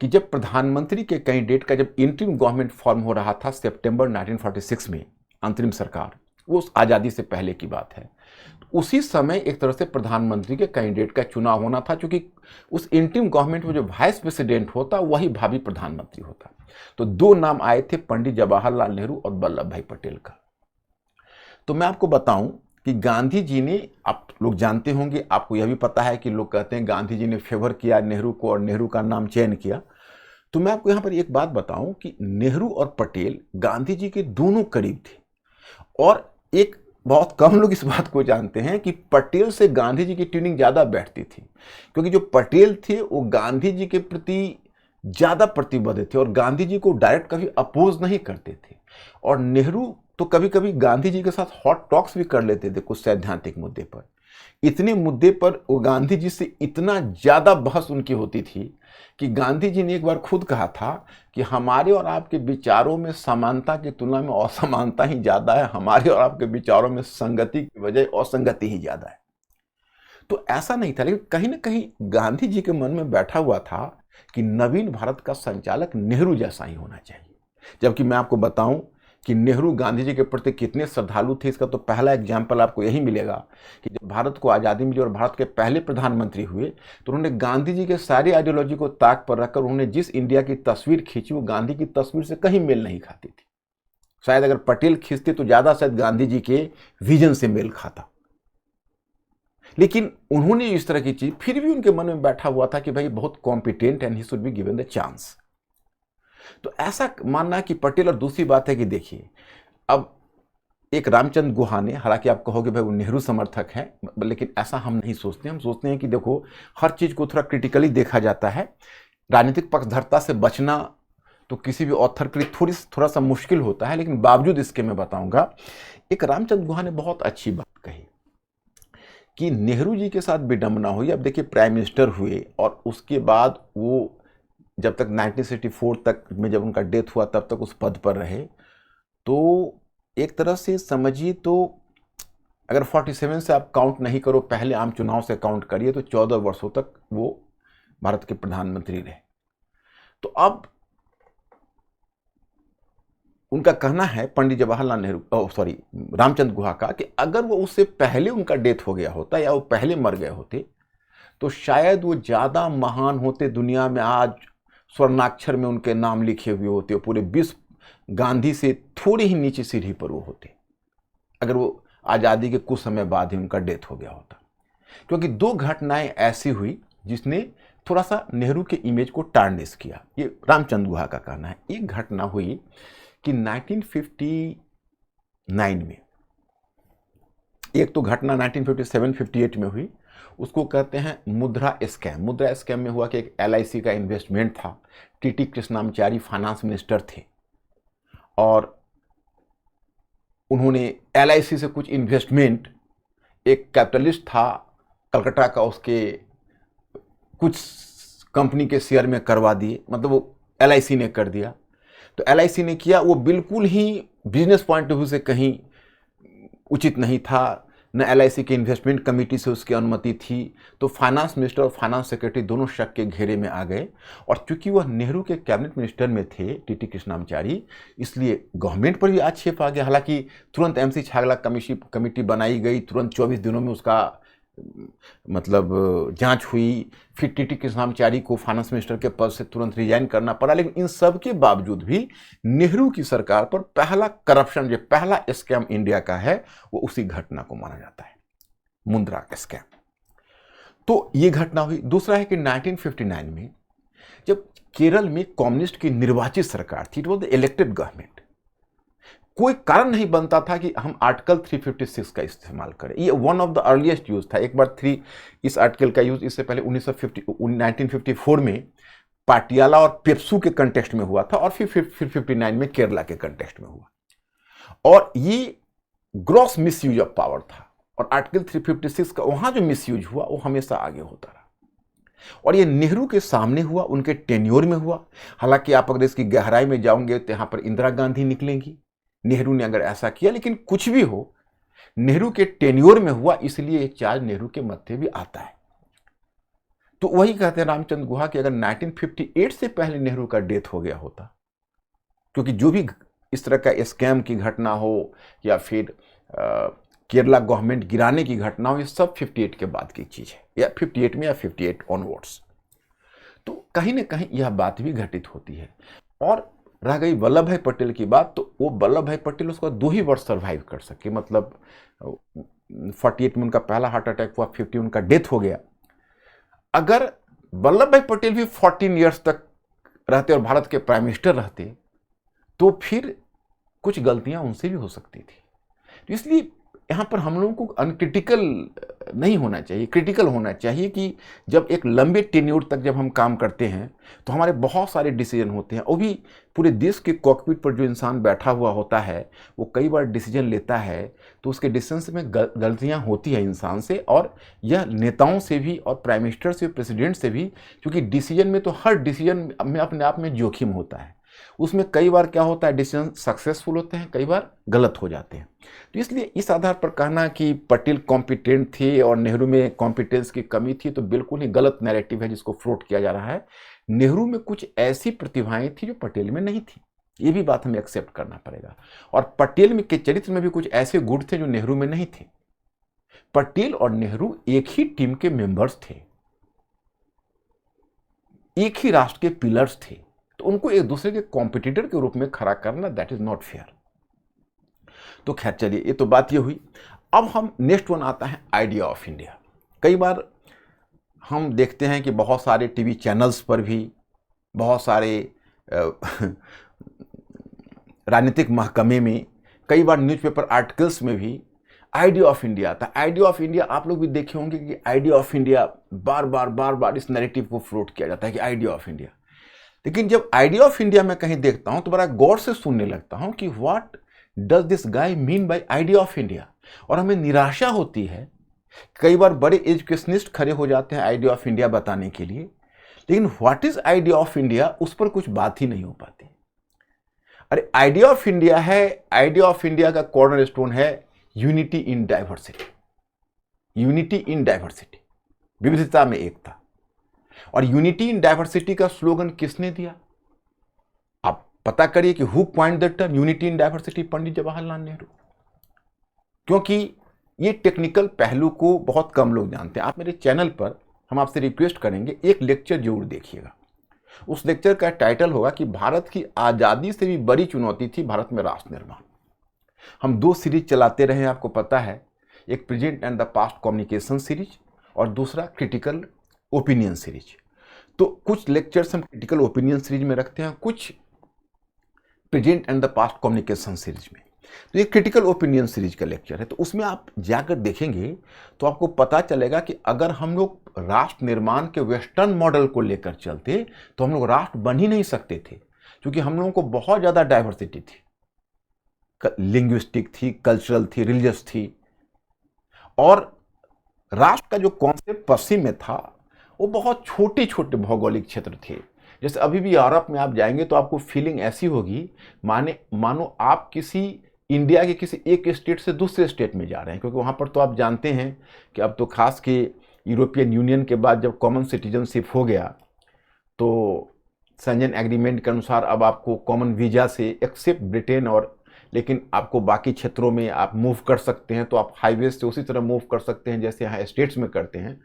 कि जब प्रधानमंत्री के कैंडिडेट का जब इंटरिम गवर्नमेंट फॉर्म हो रहा था सितंबर 1946 में, अंतरिम सरकार, वो उस आज़ादी से पहले की बात है, उसी समय एक तरह से प्रधानमंत्री के कैंडिडेट का चुनाव होना था, क्योंकि उस इंटरिम गवर्नमेंट में जो वाइस प्रेसिडेंट होता वही भावी प्रधानमंत्री होता। तो दो नाम आए थे, पंडित जवाहरलाल नेहरू और वल्लभ भाई पटेल का। तो मैं आपको बताऊं कि गांधी जी ने, आप लोग जानते होंगे, आपको यह भी पता है कि लोग कहते हैं गांधी जी ने फेवर किया नेहरू को और नेहरू का नाम चयन किया। तो मैं आपको यहाँ पर एक बात बताऊं कि नेहरू और पटेल गांधी जी के दोनों करीब थे, और एक बहुत कम लोग इस बात को जानते हैं कि पटेल से गांधी जी की ट्यूनिंग ज़्यादा बैठती थी, क्योंकि जो पटेल थे वो गांधी जी के प्रति ज़्यादा प्रतिबद्ध थे और गांधी जी को डायरेक्ट कभी अपोज नहीं करते थे। और नेहरू तो कभी कभी गांधी जी के साथ हॉट टॉक्स भी कर लेते थे कुछ सैद्धांतिक मुद्दे पर। इतने मुद्दे पर वो गांधी जी से इतना ज़्यादा बहस उनकी होती थी कि गांधी जी ने एक बार खुद कहा था कि हमारे और आपके विचारों में समानता की तुलना में असमानता ही ज़्यादा है, हमारे और आपके विचारों में संगति की बजाय असंगति ही ज़्यादा है। तो ऐसा नहीं था, लेकिन कहीं ना कहीं गांधी जी के मन में बैठा हुआ था कि नवीन भारत का संचालक नेहरू जैसा ही होना चाहिए। जबकि मैं आपको बताऊं कि नेहरू गांधी जी के प्रति कितने श्रद्धालु थे, इसका तो पहला एग्जाम्पल आपको यही मिलेगा कि जब भारत को आज़ादी मिली और भारत के पहले प्रधानमंत्री हुए तो उन्होंने गांधी जी के सारी आइडियोलॉजी को ताक पर रखकर उन्होंने जिस इंडिया की तस्वीर खींची वो गांधी की तस्वीर से कहीं मेल नहीं खाती थी। शायद अगर पटेल खींचते तो ज़्यादा शायद गांधी जी के विजन से मेल खाता। लेकिन उन्होंने इस तरह की चीज, फिर भी उनके मन में बैठा हुआ था कि भाई बहुत competent and he should be given the chance. तो ऐसा मानना कि पटेल, और दूसरी बात है कि देखिए अब एक रामचंद्र गुहा ने, हालांकि आप कहोगे भाई वो नेहरू समर्थक हैं, लेकिन ऐसा हम नहीं सोचते। हम सोचते हैं कि देखो हर चीज को थोड़ा क्रिटिकली देखा जाता है। राजनीतिक पक्षधरता से बचना तो किसी भी ऑथर के लिए थोड़ा सा मुश्किल होता है, लेकिन बावजूद इसके मैं बताऊंगा, एक रामचंद्र गुहा ने बहुत अच्छी बात कही कि नेहरू जी के साथ विडंबना हुई। अब देखिए प्राइम मिनिस्टर हुए और उसके बाद वो जब तक 1964 तक में जब उनका डेथ हुआ तब तक उस पद पर रहे, तो एक तरह से समझिए तो अगर 47 से आप काउंट नहीं करो, पहले आम चुनाव से काउंट करिए, तो 14 वर्षों तक वो भारत के प्रधानमंत्री रहे। तो अब उनका कहना है, पंडित जवाहरलाल नेहरू, सॉरी रामचंद्र गुहा का, कि अगर वो उससे पहले उनका डेथ हो गया होता या वो पहले मर गए होते तो शायद वो ज़्यादा महान होते, दुनिया में आज स्वर्णाक्षर में उनके नाम लिखे हुए होते, पूरे विश्व गांधी से थोड़ी ही नीचे सीढ़ी पर वो होते, अगर वो आज़ादी के कुछ समय बाद ही उनका डेथ हो गया होता। क्योंकि दो घटनाएं ऐसी हुई जिसने थोड़ा सा नेहरू के इमेज को टार्निश किया, ये रामचंद्र गुहा का कहना है। एक घटना हुई कि 1959 में, एक तो घटना 1957-58 में हुई, उसको कहते हैं मुद्रा स्कैम। मुद्रा स्कैम में हुआ कि एक LIC का इन्वेस्टमेंट था। टीटी कृष्णामाचारी फाइनेंस मिनिस्टर थे और उन्होंने LIC से कुछ इन्वेस्टमेंट, एक कैपिटलिस्ट था कलकत्ता का, उसके कुछ कंपनी के शेयर में करवा दिए, मतलब वो LIC ने कर दिया। तो LIC ने किया, वो बिल्कुल ही बिजनेस पॉइंट ऑफ व्यू से कहीं उचित नहीं था, न LIC के इन्वेस्टमेंट कमेटी से उसकी अनुमति थी। तो फाइनेंस मिनिस्टर और फाइनेंस सेक्रेटरी दोनों शक के घेरे में आ गए। और चूंकि वह नेहरू के कैबिनेट मिनिस्टर में थे, टीटी कृष्णामाचारी, इसलिए गवर्नमेंट पर भी आक्षेप आ गया। हालांकि तुरंत MC छागला कमेटी बनाई गई, तुरंत 24 दिनों में उसका मतलब जांच हुई। फिर टीटी कृष्णामाचारी को फाइनेंस मिनिस्टर के पद से तुरंत रिजाइन करना पड़ा। लेकिन इन सब के बावजूद भी नेहरू की सरकार पर पहला करप्शन, जो पहला स्कैम इंडिया का है, वो उसी घटना को माना जाता है, मुद्रा स्कैम। तो ये घटना हुई। दूसरा है कि 1959 में जब केरल में कम्युनिस्ट की निर्वाचित सरकार थी, it was the elected government, कोई कारण नहीं बनता था कि हम आर्टिकल 356 का इस्तेमाल करें। ये one of the earliest use था। एक बार इस आर्टिकल का यूज इससे पहले 1954 में पाटियाला और पेप्सू के कंटेक्स्ट में हुआ था और फिर 59 में केरला के कंटेक्स्ट में हुआ। और ये ग्रॉस मिसयूज ऑफ पावर था और आर्टिकल 356 का वहां जो मिसयूज हुआ वो हमेशा आगे होता रहा। और ये नेहरू के सामने हुआ, उनके टेन्योर में हुआ। हालांकि आप अगर इसकी गहराई में जाओगे तो यहां पर इंदिरा गांधी निकलेंगी, नेहरू ने अगर ऐसा किया। लेकिन कुछ भी हो, नेहरू के टेन्योर में हुआ, इसलिए ये चार्ज नेहरू के मत्थे भी आता है। तो वही कहते हैं रामचंद्र गुहा कि अगर 1958 से पहले नेहरू का डेथ हो गया होता, क्योंकि जो भी इस तरह का स्कैम की घटना हो या फिर केरला गवर्नमेंट गिराने की घटना हो, ये सब 58 के बाद की चीज है, या 58 में या 58 ऑनवर्ड्स। तो कहीं ना कहीं यह बात भी घटित होती है। और रह गई वल्लभ भाई पटेल की बात, तो वो वल्लभ भाई पटेल उसका 2 ही वर्ष सर्वाइव कर सके। मतलब 48 में उनका पहला हार्ट अटैक हुआ, 50 उनका डेथ हो गया। अगर वल्लभ भाई पटेल भी 14 ईयर्स तक रहते और भारत के प्राइम मिनिस्टर रहते, तो फिर कुछ गलतियां उनसे भी हो सकती थी। तो इसलिए यहाँ पर हम लोगों को अनक्रिटिकल नहीं होना चाहिए, क्रिटिकल होना चाहिए कि जब एक लंबे टेन्योर तक जब हम काम करते हैं तो हमारे बहुत सारे डिसीजन होते हैं, वो भी पूरे देश के कॉकपिट पर जो इंसान बैठा हुआ होता है वो कई बार डिसीजन लेता है, तो उसके डिसीजन में गलतियाँ होती हैं इंसान से, और यह नेताओं से भी और प्राइम मिनिस्टर से, प्रेसिडेंट से भी, क्योंकि डिसीजन में तो हर डिसीजन में अपने आप में जोखिम होता है। उसमें कई बार क्या होता है, डिसीजन सक्सेसफुल होते हैं, कई बार गलत हो जाते हैं। तो इसलिए इस आधार पर कहना कि पटेल कॉम्पिटेंट थे और नेहरू में कॉम्पिटेंस की कमी थी तो बिल्कुल ही गलत नैरेटिव है जिसको फ्लोट किया जा रहा है। नेहरू में कुछ ऐसी प्रतिभाएं थी जो पटेल में नहीं थी, ये भी बात हमें एक्सेप्ट करना पड़ेगा। और पटेल में के चरित्र में भी कुछ ऐसे गुण थे जो नेहरू में नहीं थे। पटेल और नेहरू एक ही टीम के मेंबर्स थे, एक ही राष्ट्र के पिलर्स थे, तो उनको एक दूसरे के कॉम्पिटिटर के रूप में खड़ा करना दैट इज नॉट फेयर। तो खैर चलिए, ये तो बात ये हुई। अब हम नेक्स्ट वन आता है आइडिया ऑफ इंडिया। कई बार हम देखते हैं कि बहुत सारे टीवी चैनल्स पर भी, बहुत सारे राजनीतिक महकमे में, कई बार न्यूज़पेपर आर्टिकल्स में भी आइडिया ऑफ इंडिया आता है। आइडिया ऑफ इंडिया आप लोग भी देखे होंगे कि आइडिया ऑफ इंडिया बार बार इस नैरेटिव को फ्लोट किया जाता है कि आइडिया ऑफ इंडिया। लेकिन जब आइडिया ऑफ इंडिया में कहीं देखता हूं तो बड़ा गौर से सुनने लगता हूं कि what does this guy mean by idea of India, और हमें निराशा होती है। कई बार बड़े एजुकेशनिस्ट खड़े हो जाते हैं आइडिया ऑफ इंडिया बताने के लिए, लेकिन what is idea of India उस पर कुछ बात ही नहीं हो पाती। अरे आइडिया ऑफ इंडिया है, आइडिया ऑफ इंडिया का कॉर्नर स्टोन है unity in diversity. Unity in diversity, विविधता में एकता। और यूनिटी इन डाइवर्सिटी का स्लोगन किसने दिया? आप पता करिए कि who point the term unity in diversity, Pandit Jawaharlal Nehru. क्योंकि ये टेक्निकल पहलू को बहुत कम लोग जानते हैं। आप मेरे चैनल पर, हम आपसे रिक्वेस्ट करेंगे, एक लेक्चर जरूर देखिएगा। उस लेक्चर का टाइटल होगा कि भारत की आज़ादी से भी बड़ी चुनौती थी भारत में राष्ट्र निर्माण। हम 2 सीरीज चलाते रहे हैं, आपको पता है, एक present and the past communication series और दूसरा क्रिटिकल ओपिनियन सीरीज। तो कुछ लेक्चर्स हम क्रिटिकल ओपिनियन सीरीज में रखते हैं, कुछ present and the past communication series में। तो ये क्रिटिकल ओपिनियन सीरीज का लेक्चर है, तो उसमें आप जाकर देखेंगे तो आपको पता चलेगा कि अगर हम लोग राष्ट्र निर्माण के वेस्टर्न मॉडल को लेकर चलते तो हम लोग राष्ट्र बन ही नहीं सकते थे, क्योंकि हम लोगों को बहुत ज़्यादा डाइवर्सिटी थी, लिंग्विस्टिक थी, कल्चरल थी, रिलीजियस थी। और राष्ट्र का जो कॉन्सेप्ट पश्चिम में था वो बहुत छोटे छोटे भौगोलिक क्षेत्र थे। जैसे अभी भी यूरोप में आप जाएंगे तो आपको फीलिंग ऐसी होगी मानो आप किसी इंडिया के किसी एक स्टेट से दूसरे स्टेट में जा रहे हैं, क्योंकि वहाँ पर तो आप जानते हैं कि अब तो खास के यूरोपियन यूनियन के बाद जब कॉमन सिटीजनशिप हो गया तो शेंजन एग्रीमेंट के अनुसार अब आपको कॉमन वीज़ा से एक्सेप्ट ब्रिटेन, और लेकिन आपको बाकी क्षेत्रों में आप मूव कर सकते हैं, तो आप हाईवे से उसी तरह मूव कर सकते हैं जैसे यहाँ स्टेट्स में करते हैं।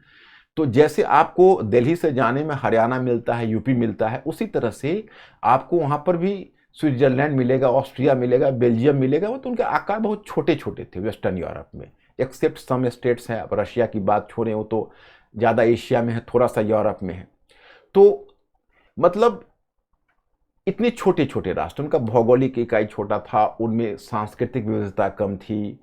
तो जैसे आपको दिल्ली से जाने में हरियाणा मिलता है, यूपी मिलता है, उसी तरह से आपको वहाँ पर भी स्विट्जरलैंड मिलेगा, ऑस्ट्रिया मिलेगा, बेल्जियम मिलेगा। वो तो उनके आकार बहुत छोटे छोटे थे वेस्टर्न यूरोप में, एक्सेप्ट सम स्टेट्स हैं। अब रशिया की बात छोड़ें, वो तो ज़्यादा एशिया में है, थोड़ा सा यूरोप में है। तो मतलब इतने छोटे छोटे राष्ट्र, उनका भौगोलिक इकाई छोटा था, उनमें सांस्कृतिक विविधता कम थी,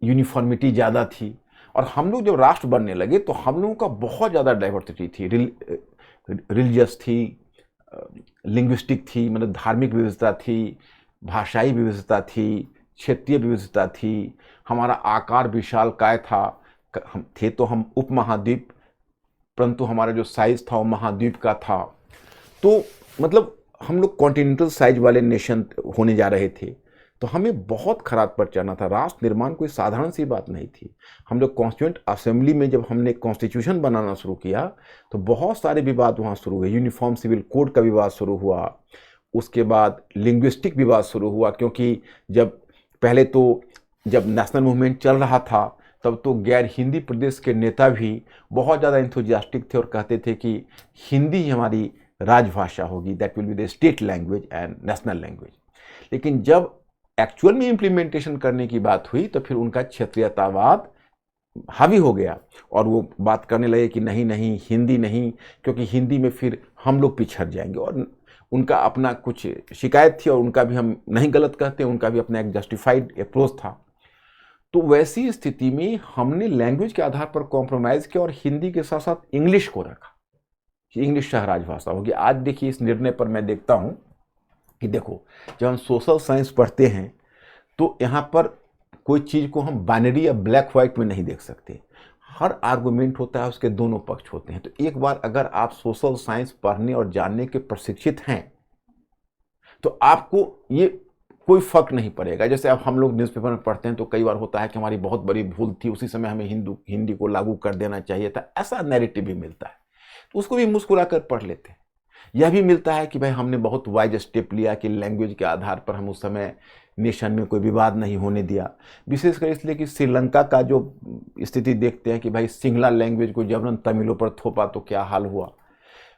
यूनिफॉर्मिटी ज़्यादा थी। और हम लोग जब राष्ट्र बनने लगे तो हम लोगों का बहुत ज़्यादा डाइवर्सिटी थी, रिलीजियस थी, लिंग्विस्टिक थी, मतलब धार्मिक विविधता थी, भाषाई विविधता थी, क्षेत्रीय विविधता थी, हमारा आकार विशालकाय था। हम थे तो हम उपमहाद्वीप, परंतु हमारा जो साइज था वो महाद्वीप का था। तो मतलब हम लोग कॉन्टिनेंटल साइज वाले नेशन होने जा रहे थे, तो हमें बहुत खराब पर चढ़ना था। राष्ट्र निर्माण कोई साधारण सी बात नहीं थी। हम लोग कॉन्स्टिट्यूंट असेंबली में जब हमने कॉन्स्टिट्यूशन बनाना शुरू किया तो बहुत सारे विवाद वहाँ शुरू हुए। यूनिफॉर्म सिविल कोड का विवाद शुरू हुआ, उसके बाद लिंग्विस्टिक विवाद शुरू हुआ, क्योंकि जब पहले तो जब नेशनल मूवमेंट चल रहा था तब तो गैर हिंदी प्रदेश के नेता भी बहुत ज़्यादा इंथुजियास्टिक थे और कहते थे कि हिंदी ही हमारी राजभाषा होगी, that will be the state language and national language. लेकिन जब एक्चुअल में इम्प्लीमेंटेशन करने की बात हुई तो फिर उनका क्षेत्रीयतावाद हावी हो गया और वो बात करने लगे कि नहीं नहीं, हिंदी नहीं, क्योंकि हिंदी में फिर हम लोग पिछड़ जाएंगे। और उनका अपना कुछ शिकायत थी, और उनका भी हम नहीं गलत कहते, उनका भी अपना एक जस्टिफाइड अप्रोच था। तो वैसी स्थिति में हमने लैंग्वेज के आधार पर कॉम्प्रोमाइज़ किया और हिंदी के साथ साथ इंग्लिश को रखा कि इंग्लिश शाहराज भाषा होगी। आज देखिए इस निर्णय पर मैं देखता हूँ कि देखो, जब हम सोशल साइंस पढ़ते हैं तो यहाँ पर कोई चीज़ को हम बाइनरी या ब्लैक व्हाइट में नहीं देख सकते। हर आर्गुमेंट होता है, उसके दोनों पक्ष होते हैं। तो एक बार अगर आप सोशल साइंस पढ़ने और जानने के प्रशिक्षित हैं तो आपको ये कोई फर्क नहीं पड़ेगा। जैसे अब हम लोग न्यूज़पेपर में पढ़ते हैं तो कई बार होता है कि हमारी बहुत बड़ी भूल थी, उसी समय हमें हिंदी को लागू कर देना चाहिए था, ऐसा नैरेटिव भी मिलता है, तो उसको भी मुस्कुरा कर पढ़ लेते हैं। यह भी मिलता है कि भाई हमने बहुत वाइज स्टेप लिया कि लैंग्वेज के आधार पर हम उस समय नेशन में कोई विवाद नहीं होने दिया, विशेषकर इसलिए कि श्रीलंका का जो स्थिति देखते हैं कि भाई सिंगला लैंग्वेज को जबरन तमिलों पर थोपा तो क्या हाल हुआ।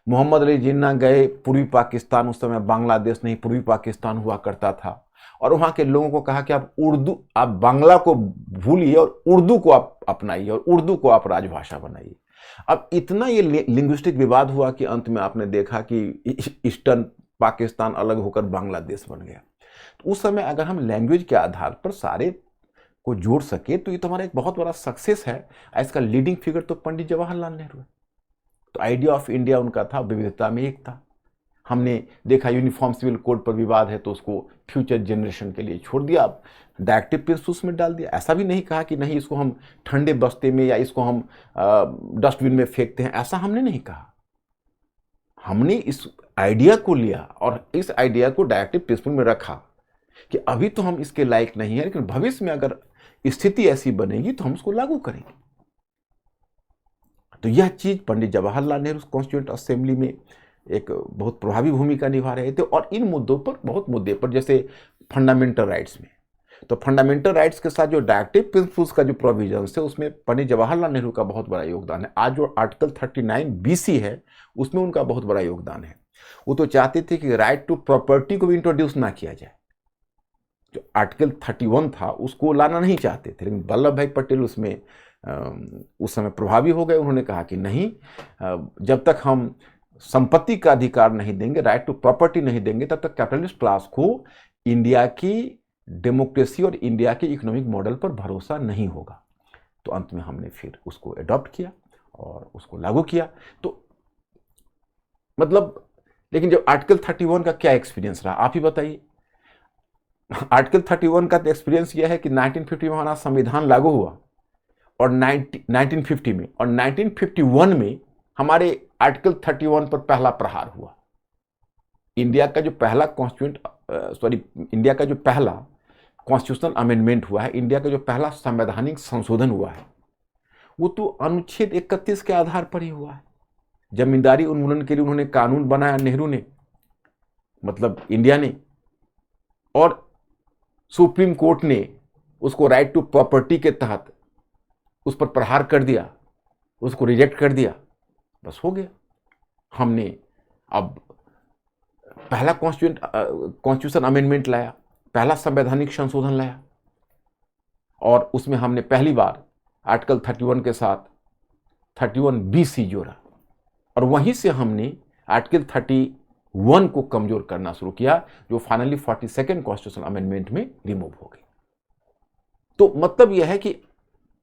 मोहम्मद अली जिन्ना गए पूर्वी पाकिस्तान, उस समय बांग्लादेश नहीं पूर्वी पाकिस्तान हुआ करता था, और वहाँ के लोगों को कहा कि आप बांग्ला को भूलिए और उर्दू को आप अपनाइए और उर्दू को आप राजभाषा बनाइए। अब इतना ये लिंग्विस्टिक विवाद हुआ कि अंत में आपने देखा कि ईस्टर्न पाकिस्तान अलग होकर बांग्लादेश बन गया। तो उस समय अगर हम लैंग्वेज के आधार पर सारे को जोड़ सके तो ये तो हमारा एक बहुत बड़ा सक्सेस है। इसका लीडिंग फिगर तो पंडित जवाहरलाल नेहरू है। तो आइडिया ऑफ इंडिया उनका था, विविधता में एकता। हमने देखा यूनिफॉर्म सिविल कोड पर विवाद है तो उसको फ्यूचर जनरेशन के लिए छोड़ दिया, अब डायरेक्टिव प्रिंसिपल्स में डाल दिया। ऐसा भी नहीं कहा कि नहीं इसको हम ठंडे बस्ते में या इसको हम डस्टबिन में फेंकते हैं, ऐसा हमने नहीं कहा। हमने इस आइडिया को लिया और इस आइडिया को डायरेक्टिव प्रिंसिपल में रखा कि अभी तो हम इसके लायक नहीं है, लेकिन भविष्य में अगर स्थिति ऐसी बनेगी तो हम उसको लागू करेंगे। तो यह चीज पंडित जवाहरलाल नेहरू कॉन्स्टिट्यूएंट असेंबली में एक बहुत प्रभावी भूमिका निभा रहे थे। और इन मुद्दों पर, बहुत मुद्दे पर, जैसे फंडामेंटल राइट्स में, तो फंडामेंटल राइट्स के साथ जो डायरेक्टिव प्रिंसिपल्स का जो प्रोविजन है उसमें पंडित जवाहरलाल नेहरू का बहुत बड़ा योगदान है। आज जो आर्टिकल 39 BC है उसमें उनका बहुत बड़ा योगदान है। वो तो चाहते थे कि राइट टू प्रॉपर्टी को भी इंट्रोड्यूस ना किया जाए। जो आर्टिकल 31 था उसको लाना नहीं चाहते थे, लेकिन वल्लभ भाई पटेल उसमें उस समय प्रभावी हो गए। उन्होंने कहा कि नहीं, जब तक हम संपत्ति का अधिकार नहीं देंगे, राइट टू प्रॉपर्टी नहीं देंगे, तब तक कैपिटलिस्ट क्लास को इंडिया की डेमोक्रेसी और इंडिया के इकोनॉमिक मॉडल पर भरोसा नहीं होगा। तो अंत में हमने फिर उसको अडॉप्ट किया और उसको लागू किया। तो मतलब, लेकिन जब आर्टिकल 31 का क्या एक्सपीरियंस रहा आप ही बताइए। आर्टिकल 31 का तो एक्सपीरियंस यह है कि 1950 में हमारा संविधान लागू हुआ और 1950 में, और 1951 में हमारे आर्टिकल 31 पर पहला प्रहार हुआ। इंडिया का जो पहला इंडिया का जो पहला कॉन्स्टिट्यूशनल अमेंडमेंट हुआ है, इंडिया का जो पहला संवैधानिक संशोधन हुआ है, वो तो अनुच्छेद 31 के आधार पर ही हुआ है। जमींदारी उन्मूलन के लिए उन्होंने कानून बनाया नेहरू ने, मतलब इंडिया ने, और सुप्रीम कोर्ट ने उसको राइट टू प्रॉपर्टी के तहत उस पर प्रहार कर दिया, उसको रिजेक्ट कर दिया, बस हो गया। हमने अब पहला कॉन्स्टिट्यूशन अमेंडमेंट लाया, पहला संवैधानिक संशोधन लाया, और उसमें हमने पहली बार आर्टिकल 31 के साथ 31 BC जोड़ा, और वहीं से हमने आर्टिकल 31 को कमजोर करना शुरू किया, जो फाइनली 42nd कॉन्स्टिट्यूशन अमेंडमेंट में रिमूव हो गई। तो मतलब यह है कि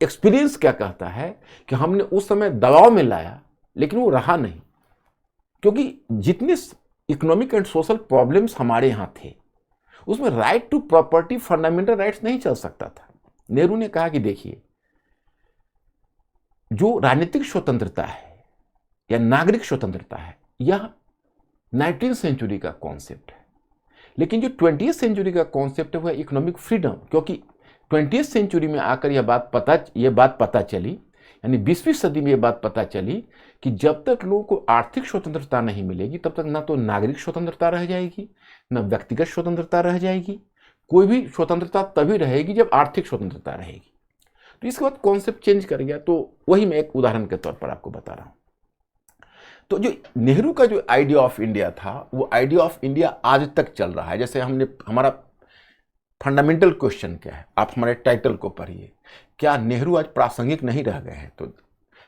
एक्सपीरियंस क्या कहता है कि हमने उस समय दबाव में लाया, लेकिन वो रहा नहीं, क्योंकि जितने इकोनॉमिक एंड सोशल प्रॉब्लम्स हमारे यहां थे उसमें right to property, fundamental rights नहीं चल सकता था। नेहरू ने कहा कि देखिए, जो राजनीतिक स्वतंत्रता है या नागरिक स्वतंत्रता है, यह 19वीं सेंचुरी का कॉन्सेप्ट है, लेकिन जो 20वीं सेंचुरी का कॉन्सेप्ट है वह इकोनॉमिक फ्रीडम। क्योंकि 20वीं सेंचुरी में आकर यह बात पता चली, यानी 20वीं सदी में यह बात पता चली कि जब तक लोगों को आर्थिक स्वतंत्रता नहीं मिलेगी तब तक ना तो नागरिक स्वतंत्रता रह जाएगी, ना व्यक्तिगत स्वतंत्रता रह जाएगी। कोई भी स्वतंत्रता तभी रहेगी जब आर्थिक स्वतंत्रता रहेगी। तो इसके बाद कॉन्सेप्ट चेंज कर गया। तो वही मैं एक उदाहरण के तौर पर आपको बता रहा हूं। तो जो नेहरू का जो आइडिया ऑफ इंडिया था, वो आइडिया ऑफ इंडिया आज तक चल रहा है। जैसे हमारा फंडामेंटल क्वेश्चन क्या है, आप हमारे टाइटल को पढ़िए, क्या नेहरू आज प्रासंगिक नहीं रह गए हैं? तो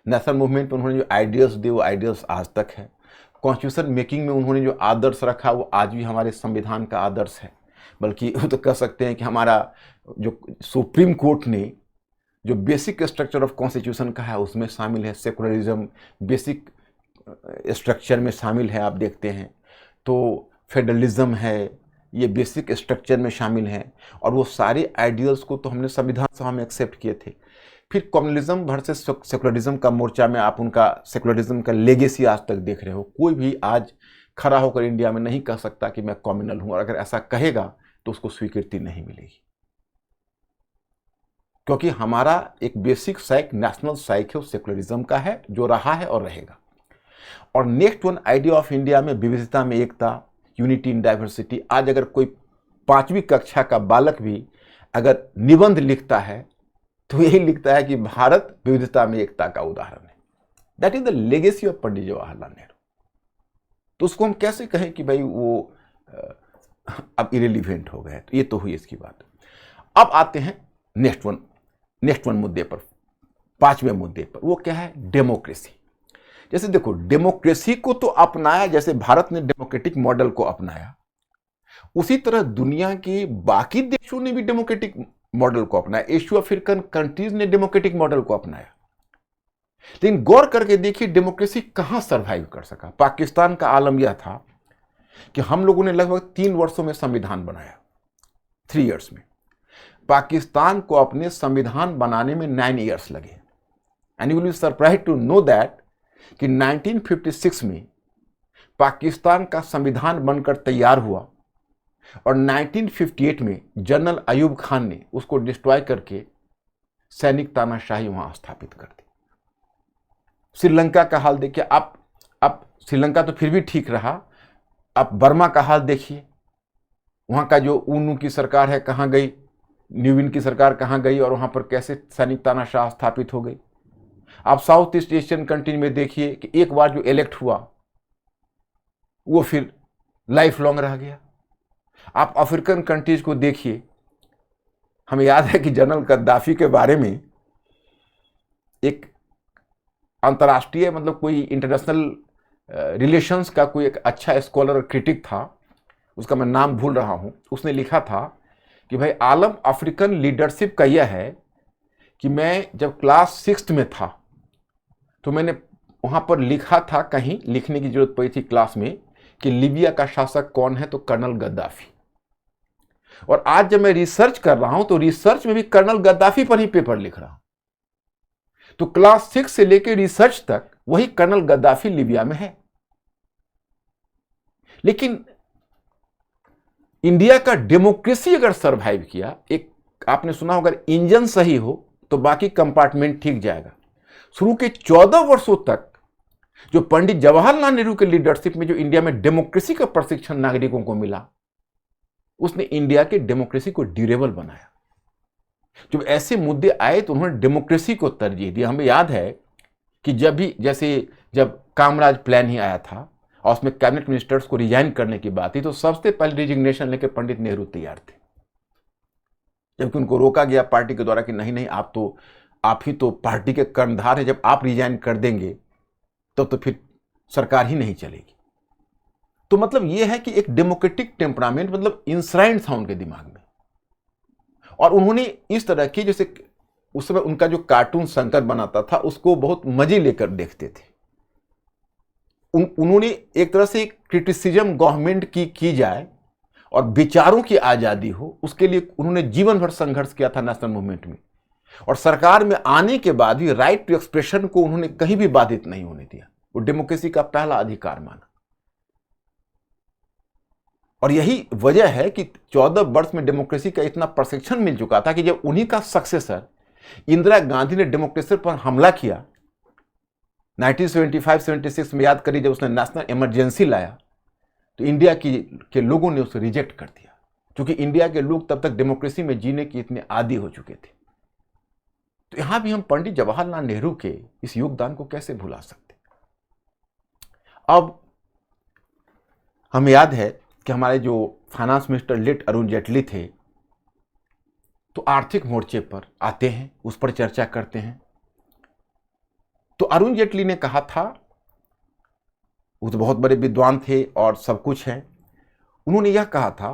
नेशनल मूवमेंट में उन्होंने जो आइडियाज दिए वो आइडियाज आज तक है। कॉन्स्टिट्यूशन मेकिंग में उन्होंने जो आदर्श रखा वो आज भी हमारे संविधान का आदर्श है। बल्कि वो तो कह सकते हैं कि हमारा जो सुप्रीम कोर्ट ने जो बेसिक स्ट्रक्चर ऑफ कॉन्स्टिट्यूशन का है उसमें शामिल है, सेकुलरिज्म बेसिक स्ट्रक्चर में शामिल है, आप देखते हैं तो फेडरलिज्म है, ये बेसिक स्ट्रक्चर में शामिल हैं। और वो सारे आइडियल्स को तो हमने संविधान सभा में एक्सेप्ट किए थे। फिर कम्युनलिज्म वर्सेस सेकुलरिज्म का मोर्चा में आप उनका सेकुलरिज्म का लेगेसी आज तक देख रहे हो। कोई भी आज खड़ा होकर इंडिया में नहीं कह सकता कि मैं कम्युनल हूं, और अगर ऐसा कहेगा तो उसको स्वीकृति नहीं मिलेगी, क्योंकि हमारा एक बेसिक साइक नेशनल साइक है, सेकुलरिज्म का है, जो रहा है और रहेगा। और next one idea of India में विविधता में एकता, यूनिटी इन डाइवर्सिटी। आज अगर कोई 5वीं कक्षा का बालक भी अगर निबंध लिखता है तो यही लिखता है कि भारत विविधता में एकता का उदाहरण है। That is the legacy of Pandit Jawaharlal Nehru. तो उसको हम कैसे कहें कि भाई वो अब इरेलीवेंट हो गए? तो ये तो हुई इसकी बात। अब आते हैं नेक्स्ट वन मुद्दे पर, 5वें मुद्दे पर। वो क्या है? डेमोक्रेसी। जैसे देखो, डेमोक्रेसी को तो अपनाया, जैसे भारत ने डेमोक्रेटिक मॉडल को अपनाया, उसी तरह दुनिया के बाकी देशों ने भी डेमोक्रेटिक मॉडल को अपनाया। एशियो अफ्रीकन कंट्रीज ने डेमोक्रेटिक मॉडल को अपनाया। लेकिन गौर करके देखिए डेमोक्रेसी कहां सरवाइव कर सका। पाकिस्तान का आलम यह था कि हम लोगों ने लगभग 3 वर्षों में संविधान बनाया, 3 इयर्स में। पाकिस्तान को अपने संविधान बनाने में 9 इयर्स लगे। And you will be surprised to know that कि 1956 में पाकिस्तान का संविधान बनकर तैयार हुआ और 1958 में जनरल अयूब खान ने उसको डिस्ट्रॉय करके सैनिक तानाशाही वहां स्थापित कर दी। श्रीलंका का हाल देखिए। अब श्रीलंका तो फिर भी ठीक रहा, अब बर्मा का हाल देखिए। वहां का जो ऊनू की सरकार है कहां गई, न्यूविन की सरकार कहां गई, और वहां पर कैसे सैनिक तानाशाह स्थापित हो गई। आप साउथ ईस्ट एशियन कंट्री में देखिए कि एक बार जो इलेक्ट हुआ वो फिर लाइफ लॉन्ग रह गया। आप अफ्रीकन कंट्रीज को देखिए, हमें याद है कि जनरल गद्दाफी के बारे में एक अंतर्राष्ट्रीय मतलब कोई इंटरनेशनल रिलेशंस का कोई एक अच्छा स्कॉलर और क्रिटिक था, उसका मैं नाम भूल रहा हूं, उसने लिखा था कि भाई आलम अफ्रीकन लीडरशिप का यह है कि मैं जब क्लास 6th में था तो मैंने वहां पर लिखा था, कहीं लिखने की जरूरत पड़ी थी क्लास में, कि लीबिया का शासक कौन है, तो कर्नल गद्दाफी। और आज जब मैं रिसर्च कर रहा हूं तो रिसर्च में भी कर्नल गद्दाफी पर ही पेपर लिख रहा हूं। तो क्लास 6 से लेकर रिसर्च तक वही कर्नल गद्दाफी लीबिया में है। लेकिन इंडिया का डेमोक्रेसी अगर सरवाइव किया, एक आपने सुना होगा, इंजन सही हो तो बाकी कंपार्टमेंट ठीक जाएगा। शुरू के 14 वर्षों तक जो पंडित जवाहरलाल नेहरू के लीडरशिप में जो इंडिया में डेमोक्रेसी का प्रशिक्षण नागरिकों को मिला, उसने इंडिया के डेमोक्रेसी को ड्यूरेबल बनाया। जब ऐसे मुद्दे आए तो उन्होंने डेमोक्रेसी को तरजीह दी। हमें याद है कि जब कामराज प्लान ही आया था और उसमें कैबिनेट मिनिस्टर्स को रिजाइन करने की बात थी, तो सबसे पहले रिजिग्नेशन लेकर पंडित नेहरू तैयार थे, जबकि उनको रोका गया पार्टी के द्वारा कि नहीं, आप ही तो पार्टी के कर्णधार हैं, जब आप रिजाइन कर देंगे तो फिर सरकार ही नहीं चलेगी। तो मतलब यह है कि एक डेमोक्रेटिक टेम्परामेंट मतलब इंश्राइंड था उनके दिमाग में। और उन्होंने इस तरह की, जैसे उस समय उनका जो कार्टून शंकर बनाता था उसको बहुत मजे लेकर देखते थे। उन्होंने एक तरह से क्रिटिसिज्म गवर्नमेंट की जाए और विचारों की आजादी हो, उसके लिए उन्होंने जीवन भर संघर्ष किया था नेशनल मूवमेंट में। और सरकार में आने के बाद भी राइट टू एक्सप्रेशन को उन्होंने कहीं भी बाधित नहीं होने दिया। वो डेमोक्रेसी का पहला अधिकार माना। और यही वजह है कि 14 वर्ष में डेमोक्रेसी का इतना प्रशिक्षण मिल चुका था कि जब उन्हीं का सक्सेसर इंदिरा गांधी ने डेमोक्रेसी पर हमला किया 1975-76 में, याद करिए, जब उसने नेशनल इमरजेंसी लाया तो इंडिया के लोगों ने उसे रिजेक्ट कर दिया, क्योंकि इंडिया के लोग तब तक डेमोक्रेसी में जीने के इतने आदी हो चुके थे। तो यहां भी हम पंडित जवाहरलाल नेहरू के इस योगदान को कैसे भुला सकते। अब हमें याद है कि हमारे जो finance minister late Arun Jaitley थे, तो आर्थिक मोर्चे पर आते हैं, उस पर चर्चा करते हैं। तो अरुण जेटली ने कहा था, वो तो बहुत बड़े विद्वान थे और सब कुछ है, उन्होंने यह कहा था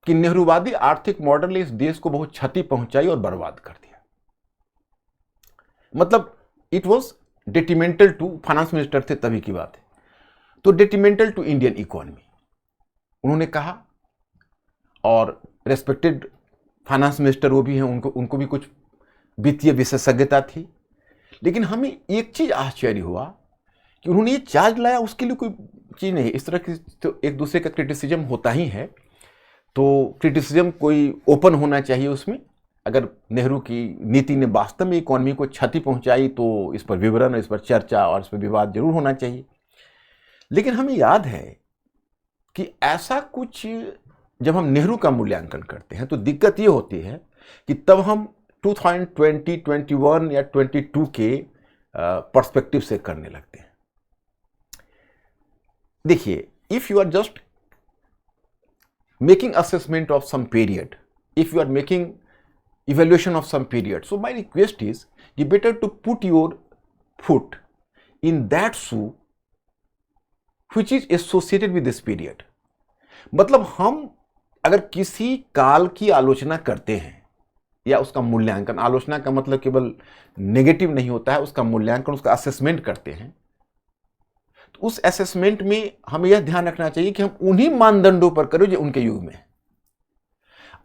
कि नेहरूवादी आर्थिक मॉडल ने इस देश को बहुत क्षति पहुंचाई और बर्बाद कर दिया। मतलब it was detrimental to, finance minister थे तभी की बात है, तो डेट्रीमेंटल टू इंडियन इकोनॉमी उन्होंने कहा। और रेस्पेक्टेड फाइनेंस मिनिस्टर वो भी हैं, उनको भी कुछ वित्तीय विशेषज्ञता थी। लेकिन हमें एक चीज आश्चर्य हुआ कि उन्होंने ये चार्ज लाया, उसके लिए कोई चीज नहीं। इस तरह की तो एक दूसरे का क्रिटिसिज्म होता ही है, तो क्रिटिसिज्म कोई ओपन होना चाहिए उसमें। अगर नेहरू की नीति ने वास्तव में इकोनॉमी को क्षति पहुंचाई तो इस पर विवरण, इस पर चर्चा और इस पर विवाद जरूर होना चाहिए। लेकिन हमें याद है कि ऐसा कुछ जब हम नेहरू का मूल्यांकन करते हैं तो दिक्कत ये होती है कि तब हम 2020, 21 या 22 के पर्सपेक्टिव से करने लगते हैं। देखिए, if you are just making assessment of some period, if you are making evaluation of some period, so my request is you better to put your foot in that shoe which is associated with this period। मतलब हम अगर किसी काल की आलोचना करते हैं या उसका मूल्यांकन, आलोचना का मतलब केवल नेगेटिव नहीं होता है, उसका मूल्यांकन, उसका असेसमेंट करते हैं, तो उस असेसमेंट में हमें यह ध्यान रखना चाहिए कि हम उन्हीं मानदंडों पर करें जो उनके युग में है।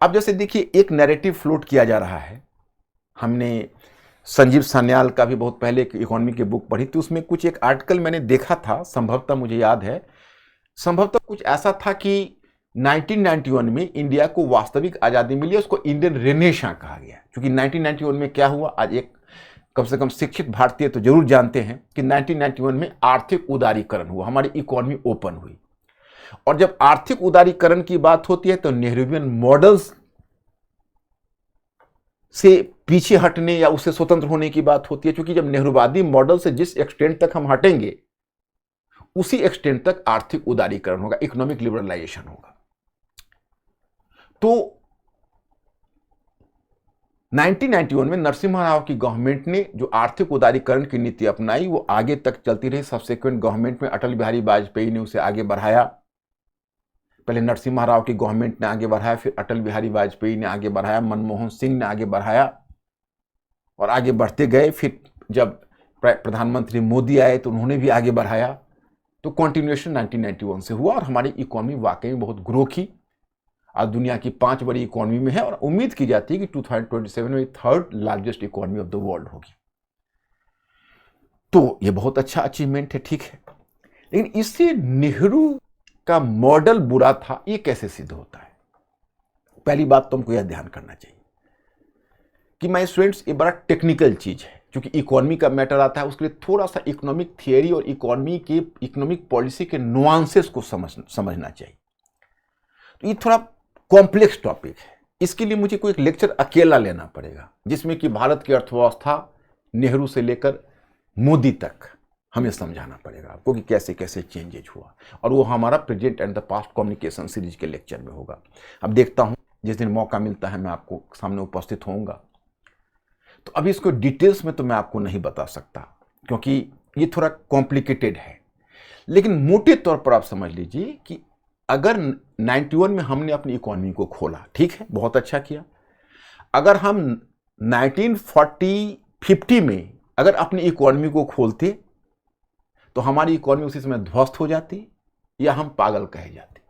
अब जैसे देखिए, एक नैरेटिव फ्लोट किया जा रहा है, हमने संजीव सान्याल का भी बहुत पहले एक इकोनॉमी की बुक पढ़ी थी, उसमें कुछ एक आर्टिकल मैंने देखा था, संभवतः मुझे याद है, संभवतः कुछ ऐसा था कि 1991 में इंडिया को वास्तविक आज़ादी मिली, उसको इंडियन रेनेसां कहा गया। क्योंकि 1991 में क्या हुआ, आज एक कम से कम शिक्षित भारतीय तो जरूर जानते हैं कि 1991 में आर्थिक उदारीकरण हुआ, हमारी इकोनॉमी ओपन हुई। और जब आर्थिक उदारीकरण की बात होती है तो नेहरूवियन मॉडल्स से पीछे हटने या उससे स्वतंत्र होने की बात होती है, क्योंकि जब नेहरूवादी मॉडल से जिस एक्सटेंट तक हम हटेंगे उसी एक्सटेंट तक आर्थिक उदारीकरण होगा, इकोनॉमिक लिबरलाइजेशन होगा। तो 1991 में नरसिम्हा राव की गवर्नमेंट ने जो आर्थिक उदारीकरण की नीति अपनाई वो आगे तक चलती रही। सब्सिक्वेंट गवर्नमेंट में अटल बिहारी वाजपेयी ने उसे आगे बढ़ाया। पहले नरसिम्हा राव की गवर्नमेंट ने आगे बढ़ाया, फिर अटल बिहारी वाजपेयी ने आगे बढ़ाया, मनमोहन सिंह ने आगे बढ़ाया और आगे बढ़ते गए। फिर जब प्रधानमंत्री मोदी आए तो उन्होंने भी आगे बढ़ाया। तो कंटिन्यूएशन 1991 से हुआ और हमारी इकोनॉमी वाकई में बहुत ग्रो की। आज दुनिया की 5 बड़ी इकोनॉमी में है और उम्मीद की जाती है कि 2027 में 3rd largest economy of the world होगी। तो ये बहुत अच्छा अचीवमेंट है, ठीक है। लेकिन इससे नेहरू का मॉडल बुरा था, ये कैसे सिद्ध होता है? पहली बात तो हमको यह ध्यान करना चाहिए कि माय स्टूडेंट्स, ये बड़ा टेक्निकल चीज है। क्योंकि इकोनॉमी का मैटर आता है, उसके लिए थोड़ा सा इकोनॉमिक थियरी और इकोनॉमिक पॉलिसी के नुआंसेस को समझना चाहिए। तो ये थोड़ा कॉम्प्लेक्स टॉपिक है, इसके लिए मुझे कोई एक लेक्चर अकेला लेना पड़ेगा जिसमें कि भारत की अर्थव्यवस्था नेहरू से लेकर मोदी तक हमें समझाना पड़ेगा आपको कि कैसे कैसे चेंजेज हुआ। और वो हमारा present and the past communication series के लेक्चर में होगा। अब देखता हूँ जिस दिन मौका मिलता है मैं आपको सामने उपस्थित होऊंगा। तो अभी इसको डिटेल्स में तो मैं आपको नहीं बता सकता क्योंकि ये थोड़ा कॉम्प्लिकेटेड है। लेकिन मोटे तौर पर आप समझ लीजिए कि अगर 91 में हमने अपनी इकोनॉमी को खोला, ठीक है, बहुत अच्छा किया। अगर हम 1940-50 में अगर अपनी इकोनॉमी को खोलते तो हमारी इकोनॉमी उसी समय ध्वस्त हो जाती या हम पागल कहे जाते।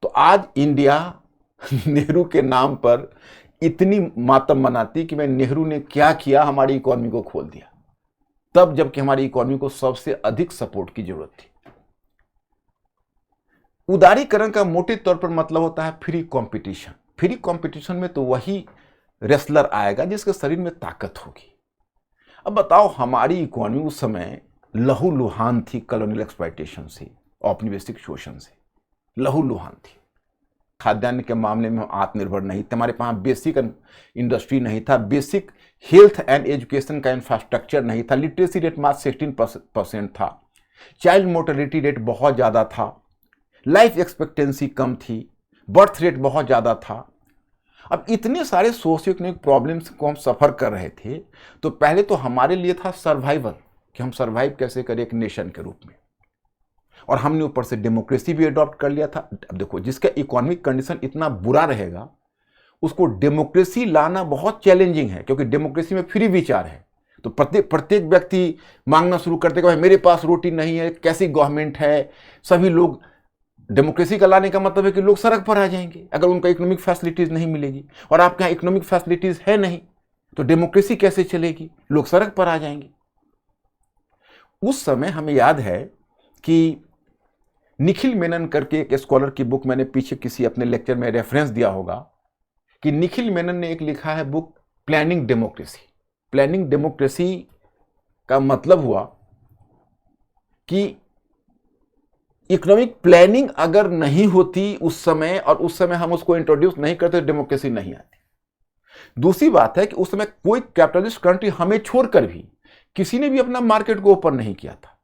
तो आज इंडिया नेहरू के नाम पर इतनी मातम मनाती कि मैं नेहरू ने क्या किया, हमारी इकोनॉमी को खोल दिया, तब जबकि हमारी इकोनॉमी को सबसे अधिक सपोर्ट की जरूरत थी। उदारीकरण का मोटे तौर पर मतलब होता है फ्री कंपटीशन। फ्री कंपटीशन में तो वही रेसलर आएगा जिसके शरीर में ताकत होगी। अब बताओ, हमारी इकोनॉमी उस समय लहूलुहान थी कॉलोनियल एक्सप्लॉयटेशन से, औपनिवेशिक शोषण से लहूलुहान थी। खाद्यान्न के मामले में आत्मनिर्भर नहीं थे, हमारे पास बेसिक इंडस्ट्री नहीं था, बेसिक हेल्थ एंड एजुकेशन का इंफ्रास्ट्रक्चर नहीं था, लिटरेसी रेट मात्र 16% था, चाइल्ड मोर्टेलिटी रेट बहुत ज़्यादा था, लाइफ एक्सपेक्टेंसी कम थी, बर्थ रेट बहुत ज़्यादा था। अब इतने सारे सोशियो इकोनॉमिक प्रॉब्लम्स को हम सफ़र कर रहे थे, तो पहले तो हमारे लिए था सर्वाइवल कि हम सर्वाइव कैसे करें एक नेशन के रूप में। और हमने ऊपर से डेमोक्रेसी भी अडॉप्ट कर लिया था। अब देखो, जिसका इकोनॉमिक कंडीशन इतना बुरा रहेगा उसको डेमोक्रेसी लाना बहुत चैलेंजिंग है, क्योंकि डेमोक्रेसी में फ्री विचार है। तो प्रत्येक प्रत्येक व्यक्ति मांगना शुरू करते कि भाई मेरे पास रोटी नहीं है, कैसी गवर्नमेंट है। सभी लोग, डेमोक्रेसी का लाने का मतलब है कि लोग सड़क पर आ जाएंगे अगर उनको इकोनॉमिक फैसिलिटीज नहीं मिलेगी, और आपके यहाँ इकोनॉमिक फैसिलिटीज है नहीं तो डेमोक्रेसी कैसे चलेगी, लोग सड़क पर आ जाएंगे। उस समय हमें याद है कि निखिल मेनन करके एक स्कॉलर की बुक, मैंने पीछे किसी अपने लेक्चर में रेफरेंस दिया होगा, कि निखिल मेनन ने एक लिखा है book planning democracy. Planning democracy का मतलब हुआ कि इकोनॉमिक प्लानिंग अगर नहीं होती उस समय, और उस समय हम उसको इंट्रोड्यूस नहीं करते, डेमोक्रेसी नहीं आती। दूसरी बात है कि उस समय कोई कैपिटलिस्ट कंट्री हमें छोड़कर भी किसी ने भी अपना मार्केट को ओपन नहीं किया था,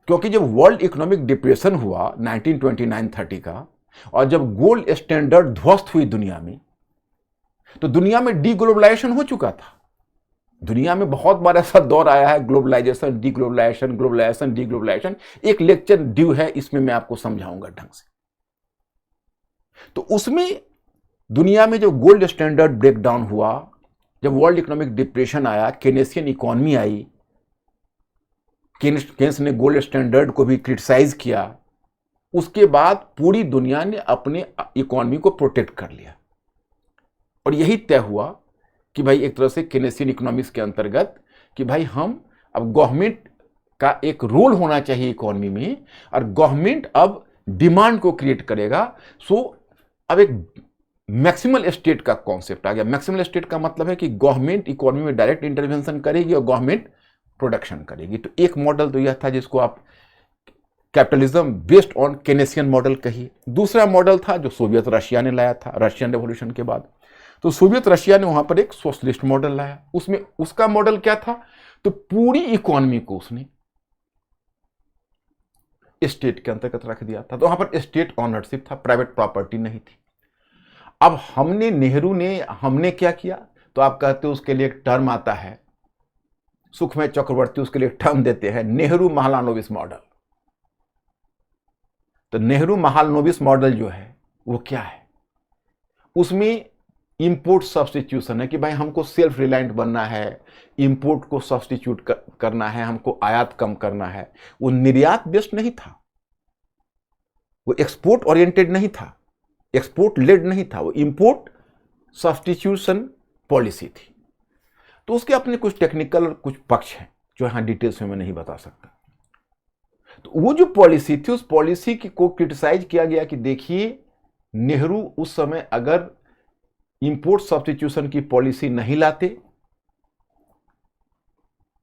क्योंकि जब वर्ल्ड इकोनॉमिक डिप्रेशन हुआ 1929-30 का, और जब गोल्ड स्टैंडर्ड ध्वस्त हुई दुनिया में, तो दुनिया में डीग्लोबलाइजेशन हो चुका था। दुनिया में बहुत बार ऐसा दौर आया है, ग्लोबलाइजेशन, डीग्लोबलाइजेशन, ग्लोबलाइजेशन, डीग्लोबलाइजेशन। एक लेक्चर ड्यू है, इसमें मैं आपको समझाऊंगा ढंग से। तो उसमें दुनिया में जो गोल्ड स्टैंडर्ड ब्रेकडाउन हुआ, जब वर्ल्ड इकोनॉमिक डिप्रेशन आया, केनेसियन इकोनॉमी आई, केन्स ने गोल्ड स्टैंडर्ड को भी क्रिटिसाइज किया, उसके बाद पूरी दुनिया ने अपने इकोनॉमी को प्रोटेक्ट कर लिया। और यही तय हुआ कि भाई एक तरह से केनेसियन इकोनॉमिक्स के अंतर्गत कि भाई हम अब गवर्नमेंट का एक रोल होना चाहिए इकोनॉमी में, और गवर्नमेंट अब डिमांड को क्रिएट करेगा। सो अब एक मैक्सिमल स्टेट का कॉन्सेप्ट आ गया। मैक्सिमल स्टेट का मतलब है कि गवर्नमेंट इकोनॉमी में डायरेक्ट इंटरवेंशन करेगी और गवर्नमेंट प्रोडक्शन करेगी। तो एक मॉडल तो यह था जिसको आप capitalism based on Keynesian model कहिए। दूसरा मॉडल था जो सोवियत रशिया ने लाया था रशियन रेवोल्यूशन के बाद। तो सोवियत रशिया ने वहां पर एक सोशलिस्ट मॉडल लाया। उसमें उसका मॉडल क्या था, तो पूरी इकोनॉमी को उसने स्टेट के अंतर्गत रख दिया था। तो वहां पर स्टेट ऑनरशिप था, प्राइवेट प्रॉपर्टी नहीं थी। अब हमने क्या किया, तो आप कहते हो उसके लिए एक टर्म आता है, सुखमय चक्रवर्ती उसके लिए टर्म देते हैं, नेहरू महालानोबिस मॉडल। तो नेहरू महालनोबिस मॉडल जो है वो क्या है, उसमें इंपोर्ट सब्स्टिट्यूशन है कि भाई हमको सेल्फ रिलायंट बनना है, इंपोर्ट को सब्स्टिट्यूट करना है, हमको आयात कम करना है। वो निर्यात बेस्ड नहीं था, वो एक्सपोर्ट ओरिएंटेड नहीं था, एक्सपोर्ट लेड नहीं था, वो इंपोर्ट सब्स्टिट्यूशन पॉलिसी थी। तो उसके अपने कुछ टेक्निकल और कुछ पक्ष हैं जो यहां डिटेल्स में मैं नहीं बता सकता। तो वो जो पॉलिसी थी, उस पॉलिसी को क्रिटिसाइज किया गया कि देखिए नेहरू उस समय अगर इंपोर्ट सब्स्टिट्यूशन की पॉलिसी नहीं लाते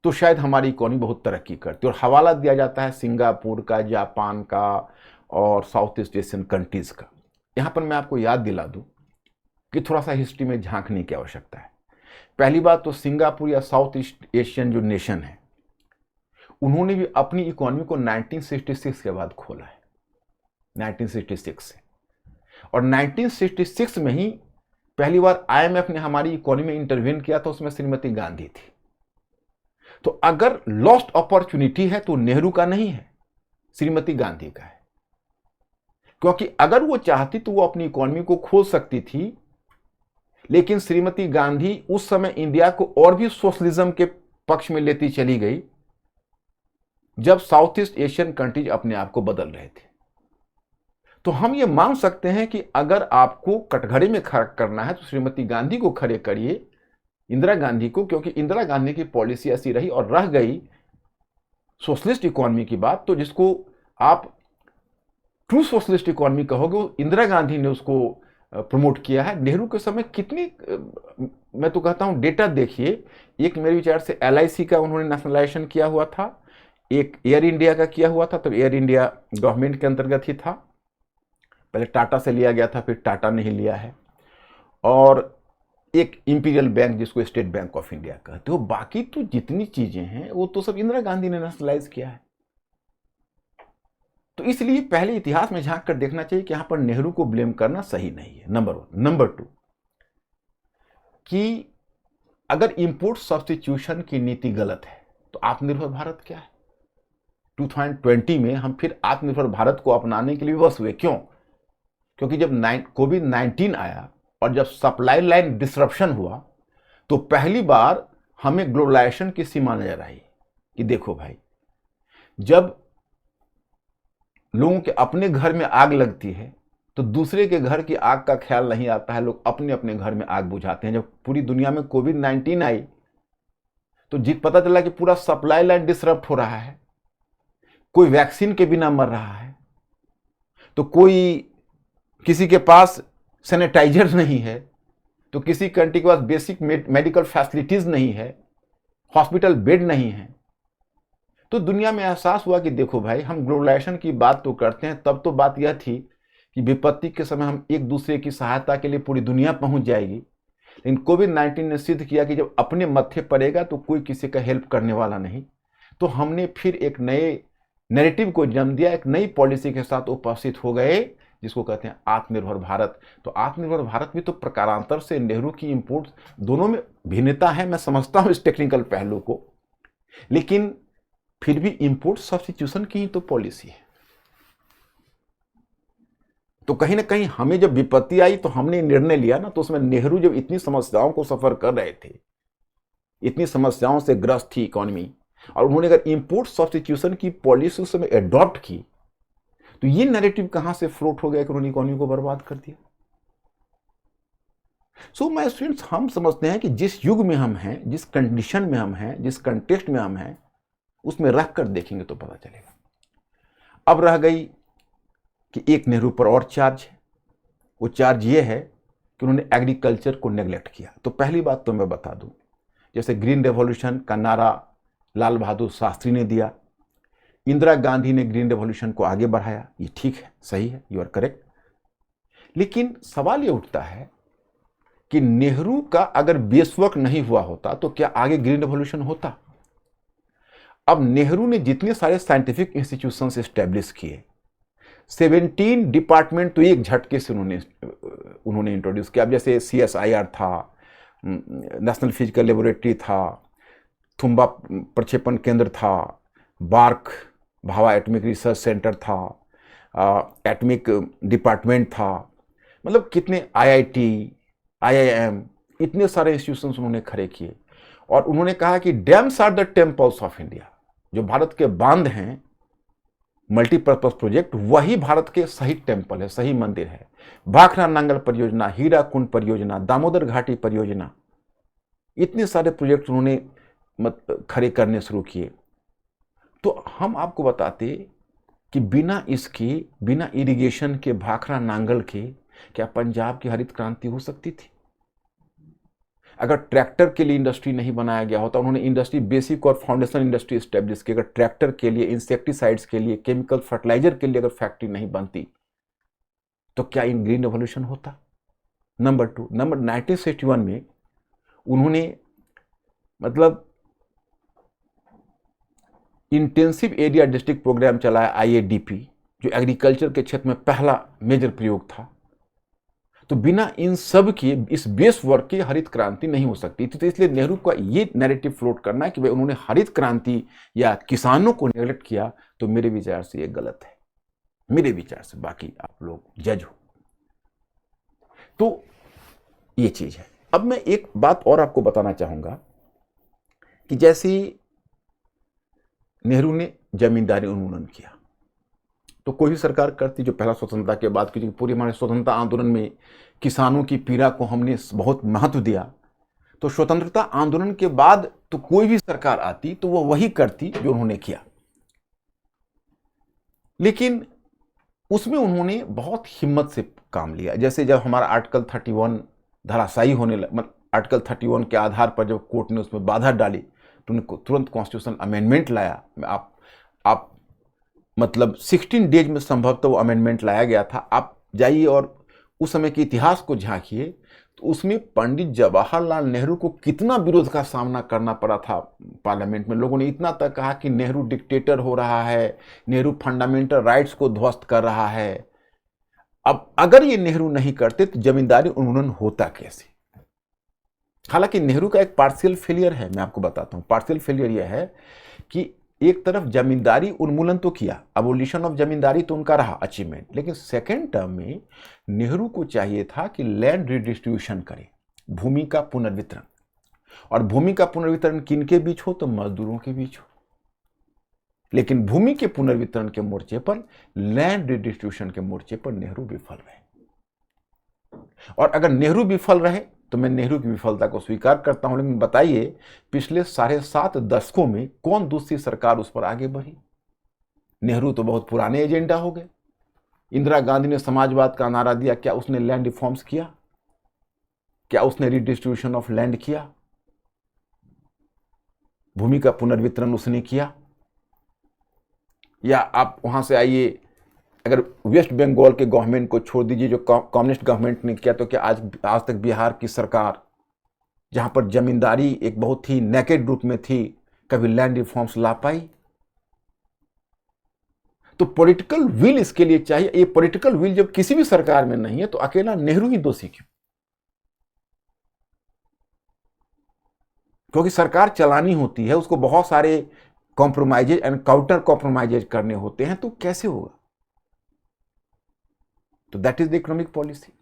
तो शायद हमारी इकोनॉमी बहुत तरक्की करती। और हवाला दिया जाता है सिंगापुर का, जापान का और साउथ ईस्ट एशियन कंट्रीज का। यहां पर मैं आपको याद दिला दूं कि थोड़ा सा हिस्ट्री में झांकने की आवश्यकता है। पहली बात तो सिंगापुर या साउथ ईस्ट एशियन जो नेशन है, उन्होंने भी अपनी इकोनॉमी को 1966 के बाद खोला है, 1966 से। और 1966 में ही पहली बार आईएमएफ ने हमारी इकोनॉमी में इंटरवेन किया था, उसमें श्रीमती गांधी थी। तो अगर लॉस्ट अपॉर्चुनिटी है तो नेहरू का नहीं है, श्रीमती गांधी का है। क्योंकि अगर वो चाहती तो वो अपनी इकोनॉमी को खोल सकती थी, लेकिन श्रीमती गांधी उस समय इंडिया को और भी सोशलिज्म के पक्ष में लेती चली गई जब साउथ ईस्ट एशियन कंट्रीज अपने आप को बदल रहे थे। तो हम ये मान सकते हैं कि अगर आपको कटघरे में खड़ा करना है तो श्रीमती गांधी को खड़े करिए, इंदिरा गांधी को, क्योंकि इंदिरा गांधी की पॉलिसी ऐसी रही। और रह गई सोशलिस्ट इकोनॉमी की बात, तो जिसको आप ट्रू सोशलिस्ट इकोनॉमी कहोगे, इंदिरा गांधी ने उसको प्रमोट किया है। नेहरू के समय कितनी, मैं तो कहता हूं डेटा देखिए, एक मेरे विचार से LIC का उन्होंने नेशनलाइजेशन किया हुआ था, एक एयर इंडिया का किया हुआ था, तब एयर इंडिया गवर्नमेंट के अंतर्गत ही था, पहले टाटा से लिया गया था, फिर टाटा ने ही लिया है। और एक इंपीरियल बैंक जिसको स्टेट बैंक ऑफ इंडिया कहते हो। बाकी तो जितनी चीजें हैं वो तो सब इंदिरा गांधी ने नेशनलाइज किया है। तो इसलिए पहले इतिहास में झांक कर देखना चाहिए कि यहां पर नेहरू को ब्लेम करना सही नहीं है, नंबर 1। नंबर 2 कि अगर इंपोर्ट सब्स्टिट्यूशन की नीति गलत है तो आत्मनिर्भर भारत क्या है। 2020 में हम फिर आत्मनिर्भर भारत को अपनाने के लिए विवश हुए। क्यों? क्योंकि जब कोविड-19 आया और जब सप्लाई लाइन डिसरप्शन हुआ तो पहली बार हमें ग्लोबलाइजेशन की सीमा नजर आई कि देखो भाई, जब लोगों के अपने घर में आग लगती है तो दूसरे के घर की आग का ख्याल नहीं आता है, लोग अपने अपने घर में आग बुझाते हैं। जब पूरी दुनिया में कोविड-19 आई तो पता चला कि पूरा सप्लाई लाइन डिसरप्ट हो रहा है, कोई वैक्सीन के बिना मर रहा है, तो कोई किसी के पास सैनिटाइजर नहीं है, तो किसी कंट्री के पास बेसिक मेडिकल फैसिलिटीज नहीं है, हॉस्पिटल बेड नहीं है। तो दुनिया में एहसास हुआ कि देखो भाई, हम ग्लोबलाइजेशन की बात तो करते हैं, तब तो बात यह थी कि विपत्ति के समय हम एक दूसरे की सहायता के लिए पूरी दुनिया पहुंच जाएगी। लेकिन कोविड-19 ने सिद्ध किया कि जब अपने मत्थे पड़ेगा तो कोई किसी का हेल्प करने वाला नहीं। तो हमने फिर एक नए नैरेटिव को जन्म दिया, एक नई पॉलिसी के साथ उपस्थित हो गए, जिसको कहते हैं आत्मनिर्भर भारत। तो आत्मनिर्भर भारत भी तो प्रकारांतर से नेहरू की इंपोर्ट, दोनों में भिन्नता है, मैं समझता हूं इस टेक्निकल पहलू को, लेकिन फिर भी इंपोर्ट सब्स्टिट्यूशन की ही तो पॉलिसी है। तो कहीं ना कहीं हमें जब विपत्ति आई तो हमने निर्णय लिया ना, तो उसमें नेहरू जब इतनी समस्याओं को सफर कर रहे थे, इतनी समस्याओं से ग्रस्त थी इकोनॉमी, और उन्होंने अगर इंपोर्ट सब्स्टिट्यूशन की पॉलिसी उस समय एडॉप्ट की, तो ये नैरेटिव कहां से फ्लोट हो गया कि उन्होंने इकोनॉमी को बर्बाद कर दिया। सो माय स्टूडेंट्स, हम समझते हैं कि जिस युग में हम हैं, जिस कंडीशन में हम हैं, जिस कंटेक्स्ट में हम हैं, उसमें रख कर देखेंगे तो पता चलेगा। अब रह गई कि एक नेहरू पर और चार्ज है। वो चार्ज ये है कि उन्होंने एग्रीकल्चर को नेग्लेक्ट किया। तो पहली बात तो मैं बता दूं, जैसे ग्रीन रेवोल्यूशन का नारा लाल बहादुर शास्त्री ने दिया, इंदिरा गांधी ने ग्रीन रेवोल्यूशन को आगे बढ़ाया, ये ठीक है, सही है, यू आर करेक्ट। लेकिन सवाल ये उठता है कि नेहरू का अगर बेसवर्क नहीं हुआ होता तो क्या आगे ग्रीन रेवोल्यूशन होता? अब नेहरू ने जितने सारे साइंटिफिक इंस्टीट्यूशंस एस्टेब्लिश किए, 17 डिपार्टमेंट तो एक झटके से उन्होंने इंट्रोड्यूस किया। अब जैसे CSIR था, नेशनल फिजिकल लेबोरेटरी था, थुम्बा प्रक्षेपण केंद्र था, BARC Bhabha atomic research centre था, एटॉमिक डिपार्टमेंट था, मतलब कितने IIT, IIM, इतने सारे इंस्टीट्यूशंस उन्होंने खड़े किए। और उन्होंने कहा कि dams are the temples of India, जो भारत के बांध हैं, मल्टीपर्पज प्रोजेक्ट, वही भारत के सही टेम्पल है, सही मंदिर है। भाखड़ा नांगल परियोजना, हीराकुंड परियोजना, दामोदर घाटी परियोजना, इतने सारे प्रोजेक्ट उन्होंने खड़े करने शुरू किए। तो हम आपको बताते कि बिना इसके, बिना इरिगेशन के, भाखड़ा नांगल के, क्या पंजाब की हरित क्रांति हो सकती थी? अगर ट्रैक्टर के लिए इंडस्ट्री नहीं बनाया गया होता, उन्होंने इंडस्ट्री बेसिक और फाउंडेशन इंडस्ट्री एस्टेब्लिश की, अगर ट्रैक्टर के लिए, इंसेक्टिसाइड्स के लिए, केमिकल फर्टिलाइजर के लिए अगर फैक्ट्री नहीं बनती, तो क्या इन ग्रीन रेवोल्यूशन होता? नंबर 1961 में उन्होंने मतलब इंटेंसिव एरिया डिस्ट्रिक्ट प्रोग्राम चलाया, IADP, जो एग्रीकल्चर के क्षेत्र में पहला मेजर प्रयोग था। तो बिना इन सब के, इस बेस वर्क की हरित क्रांति नहीं हो सकती थी। तो इसलिए नेहरू का ये नैरेटिव फ्लोट करना है कि भाई उन्होंने हरित क्रांति या किसानों को नेग्लेक्ट किया, तो मेरे विचार से ये गलत है, मेरे विचार से, बाकी आप लोग जज हो। तो ये चीज है। अब मैं एक बात और आपको बताना चाहूंगा कि जैसे नेहरू ने जमींदारी उन्मूलन किया, तो कोई भी सरकार करती, जो पहला स्वतंत्रता के बाद की, पूरी हमारे स्वतंत्रता आंदोलन में किसानों की पीड़ा को हमने बहुत महत्व दिया। तो स्वतंत्रता आंदोलन के बाद तो कोई भी सरकार आती तो वो वही करती जो उन्होंने किया, लेकिन उसमें उन्होंने बहुत हिम्मत से काम लिया। जैसे जब हमारा आर्टिकल 31 धराशायी होने लगा, आर्टिकल 31 के आधार पर जब कोर्ट ने उसमें बाधा डाली, तो उन्होंने तुरंत कॉन्स्टिट्यूशन अमेंडमेंट लाया। आप मतलब 16 डेज में संभवतः वो अमेंडमेंट लाया गया था। आप जाइए और उस समय के इतिहास को झांकिए, तो उसमें पंडित जवाहरलाल नेहरू को कितना विरोध का सामना करना पड़ा था पार्लियामेंट में। लोगों ने इतना तक कहा कि नेहरू डिक्टेटर हो रहा है, नेहरू फंडामेंटल राइट्स को ध्वस्त कर रहा है। अब अगर ये नेहरू नहीं करते तो जमींदारी उन्मूलन होता कैसे? हालांकि नेहरू का एक पार्शियल फेलियर है, मैं आपको बताता हूं। पार्शियल फेलियर यह है कि एक तरफ जमींदारी उन्मूलन तो किया, अबोलिशन ऑफ जमींदारी तो उनका रहा अचीवमेंट, लेकिन सेकेंड टर्म में नेहरू को चाहिए था कि लैंड रिडिस्ट्रीब्यूशन करें, भूमि का पुनर्वितरण। और भूमि का पुनर्वितरण किनके बीच हो? तो मजदूरों के बीच हो। लेकिन भूमि के पुनर्वितरण के मोर्चे पर, लैंड रिडिस्ट्रीब्यूशन के मोर्चे पर नेहरू विफल रहे। और अगर नेहरू विफल रहे तो मैं नेहरू की विफलता को स्वीकार करता हूं, लेकिन बताइए पिछले 7.5 दशकों में कौन दूसरी सरकार उस पर आगे बढ़ी? नेहरू तो बहुत पुराने एजेंडा हो गए। इंदिरा गांधी ने समाजवाद का नारा दिया, क्या उसने लैंड रिफॉर्म्स किया? क्या उसने रिडिस्ट्रीब्यूशन ऑफ लैंड किया? भूमि का पुनर्वितरण उसने किया? या आप वहां से आइए, अगर वेस्ट बंगाल के गवर्नमेंट को छोड़ दीजिए जो कम्युनिस्ट गवर्नमेंट ने किया, तो क्या आज तक बिहार की सरकार, जहां पर जमींदारी एक बहुत ही नेकेड रूप में थी, कभी लैंड रिफॉर्म्स ला पाई? तो पॉलिटिकल विल इसके लिए चाहिए। ये पॉलिटिकल विल जब किसी भी सरकार में नहीं है तो अकेला नेहरू ही दोषी क्यों? क्योंकि सरकार चलानी होती है, उसको बहुत सारे कॉम्प्रोमाइजेज एंड काउंटर कॉम्प्रोमाइजेज करने होते हैं, तो कैसे होगा? तो that is the economic policy.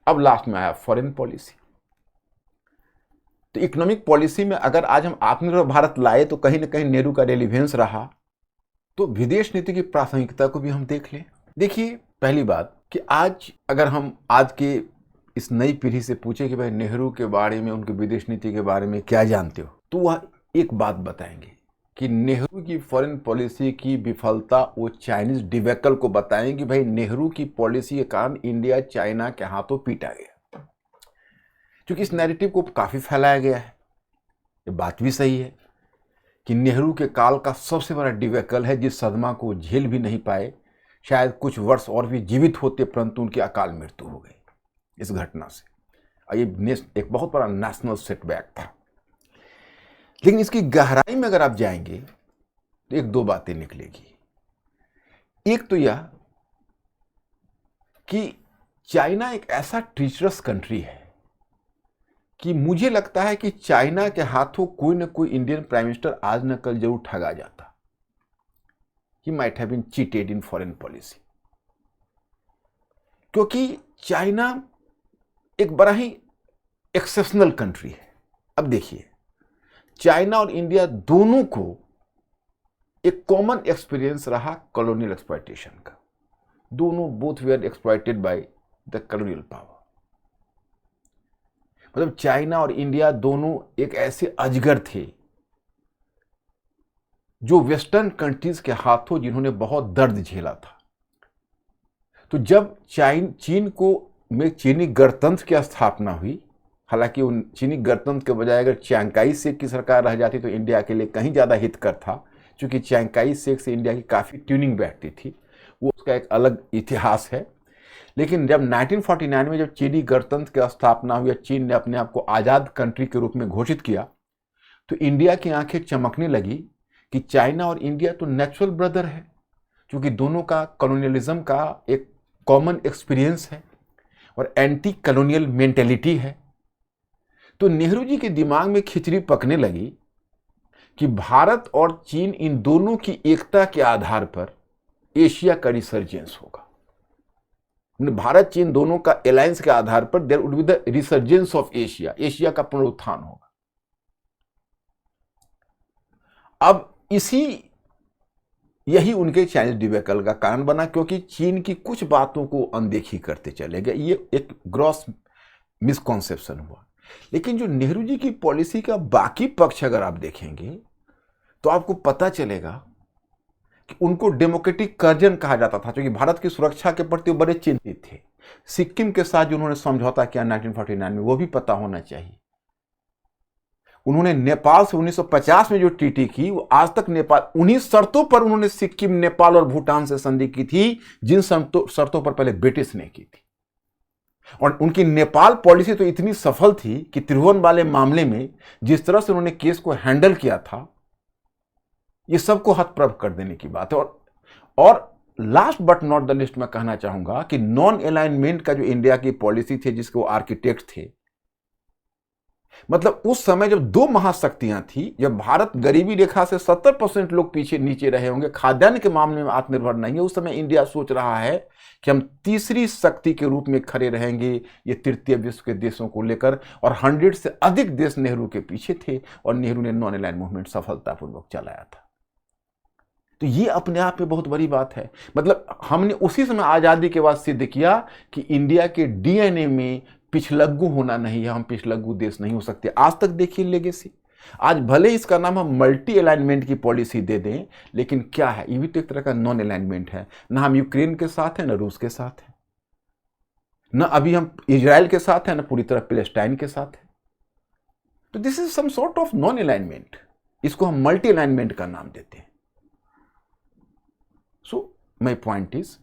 अब लास्ट में आया फॉरेन पॉलिसी। तो इकोनॉमिक पॉलिसी में अगर आज हम आत्मनिर्भर भारत लाए तो कहीं ना कहीं नेहरू का रेलिवेंस रहा। तो विदेश नीति की प्रासंगिकता को भी हम देख लें। देखिए, पहली बात कि आज अगर हम आज के इस नई पीढ़ी से पूछे कि भाई नेहरू के बारे में, उनकी विदेश नीति के बारे में क्या जानते हो, तो वह एक बात बताएंगे कि नेहरू की फॉरेन पॉलिसी की विफलता वो चाइनीज डिबेकल को बताएंगे कि भाई नेहरू की पॉलिसी के कारण इंडिया चाइना के हाथों पीटा गया। क्योंकि इस नैरेटिव को काफी फैलाया गया है, ये बात भी सही है कि नेहरू के काल का सबसे बड़ा डिबेकल है, जिस सदमा को झेल भी नहीं पाए, शायद कुछ वर्ष और भी जीवित होते परंतु उनकी अकाल मृत्यु हो गई इस घटना से। और ये एक बहुत बड़ा नेशनल सेटबैक था। लेकिन इसकी गहराई में अगर आप जाएंगे तो एक दो बातें निकलेगी। एक तो यह कि चाइना एक ऐसा ट्रीचरस कंट्री है कि मुझे लगता है कि चाइना के हाथों कोई ना कोई इंडियन प्राइम मिनिस्टर आज न कल जरूर ठगा जाता। He might have been cheated in foreign policy. क्योंकि चाइना एक बड़ा ही एक्सेप्शनल कंट्री है। अब देखिए, चाइना और इंडिया दोनों को एक कॉमन एक्सपीरियंस रहा कॉलोनियल एक्सप्लॉयटेशन का। दोनों both were exploited by the colonial power. मतलब चाइना और इंडिया दोनों एक ऐसे अजगर थे जो वेस्टर्न कंट्रीज के हाथों जिन्होंने बहुत दर्द झेला था। तो जब चीन को में चीनी गणतंत्र की स्थापना हुई, हालांकि उन चीनी गणतंत्र के बजाय अगर चियांग काई शेक की सरकार रह जाती तो इंडिया के लिए कहीं ज़्यादा हितकर था, क्योंकि चियांग काई शेक से इंडिया की काफ़ी ट्यूनिंग बैठती थी, वो उसका एक अलग इतिहास है। लेकिन जब 1949 में जब चीनी गणतंत्र की स्थापना हुई, चीन ने अपने आप को आज़ाद कंट्री के रूप में घोषित किया, तो इंडिया की आंखें चमकने लगी कि चाइना और इंडिया तो नेचुरल ब्रदर है, क्योंकि दोनों का कॉलोनियलिज्म का एक कॉमन एक्सपीरियंस है और एंटी कॉलोनियल मेंटेलिटी है। तो नेहरू जी के दिमाग में खिचड़ी पकने लगी कि भारत और चीन इन दोनों की एकता के आधार पर एशिया का रिसर्जेंस होगा। भारत चीन दोनों का अलायंस के आधार पर there would be the resurgence of Asia, Asia का पुनरुत्थान होगा। अब यही उनके चाइनीज डिबेकल का कारण बना, क्योंकि चीन की कुछ बातों को अनदेखी करते चले गए। ये एक ग्रॉस मिसकॉन्सेप्शन हुआ। लेकिन जो नेहरू जी की पॉलिसी का बाकी पक्ष अगर आप देखेंगे तो आपको पता चलेगा कि उनको डेमोक्रेटिक कर्जन कहा जाता था, क्योंकि भारत की सुरक्षा के प्रति वो बड़े चिंतित थे। सिक्किम के साथ जो उन्होंने समझौता किया 1949 में, वो भी पता होना चाहिए। उन्होंने नेपाल से 1950 में जो ट्रीटी की, वो आज तक नेपाल, उन्हीं शर्तों पर उन्होंने सिक्किम, नेपाल और भूटान से संधि की थी जिन शर्तों पर पहले ब्रिटिश ने की थी। और उनकी नेपाल पॉलिसी तो इतनी सफल थी कि त्रिभुवन वाले मामले में जिस तरह से उन्होंने केस को हैंडल किया था, ये सबको हतप्रभ कर देने की बात है। और last but not the list मैं कहना चाहूंगा कि नॉन अलाइनमेंट का जो इंडिया की पॉलिसी थी, जिसके वो आर्किटेक्ट थे, मतलब उस समय जब दो महाशक्तियां थी, जब भारत गरीबी रेखा से 70% लोग पीछे नीचे रहे होंगे, खाद्यान्न के मामले में आत्मनिर्भर नहीं है, उस समय इंडिया सोच रहा है कि हम तीसरी शक्ति के रूप में खड़े रहेंगे ये तृतीय विश्व के देशों को लेकर। और 100 से अधिक देश नेहरू के पीछे थे और नेहरू ने नॉन अलाइंड मूवमेंट सफलतापूर्वक चलाया था। तो ये अपने आप में बहुत बड़ी बात है। मतलब हमने उसी समय आज़ादी के बाद सिद्ध किया कि इंडिया के डीएनए में पिछलग्गू होना नहीं है, हम पिछलग्गू देश नहीं हो सकते। आज तक देखिए लेगेसी, आज भले इसका नाम हम मल्टी अलाइनमेंट की पॉलिसी दे दें, लेकिन क्या है, ये भी तो एक तरह का नॉन अलाइनमेंट है। ना हम यूक्रेन के साथ हैं, ना रूस के साथ हैं, ना अभी हम इजराइल के साथ हैं, ना पूरी तरह पैलेस्टाइन के साथ हैं। तो this is some sort of non alignment, इसको हम मल्टी अलाइनमेंट का नाम देते हैं। सो माई पॉइंट इज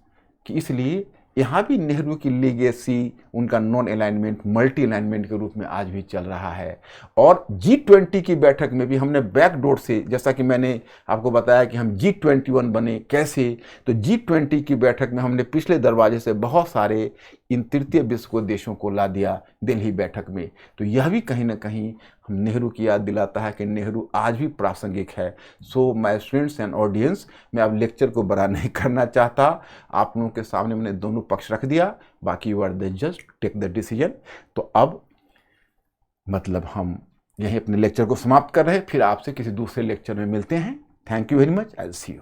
कि इसलिए यहाँ भी नेहरू की लीगेसी, उनका नॉन अलाइनमेंट मल्टी अलाइनमेंट के रूप में आज भी चल रहा है। और G20 की बैठक में भी हमने बैकडोर से, जैसा कि मैंने आपको बताया कि हम G21 बने कैसे, तो G20 की बैठक में हमने पिछले दरवाजे से बहुत सारे इन तृतीय विश्व को देशों को ला दिया दिल्ली बैठक में। तो यह भी कहीं ना कहीं हम नेहरू की याद दिलाता है कि नेहरू आज भी प्रासंगिक है। So my students and audience, मैं अब लेक्चर को बड़ा नहीं करना चाहता, आप लोगों के सामने मैंने दोनों पक्ष रख दिया, बाकी you are the just take the decision. तो अब मतलब हम यहीं अपने लेक्चर को समाप्त कर रहे हैं, फिर आपसे किसी दूसरे लेक्चर में मिलते हैं। Thank you very much, I will see you.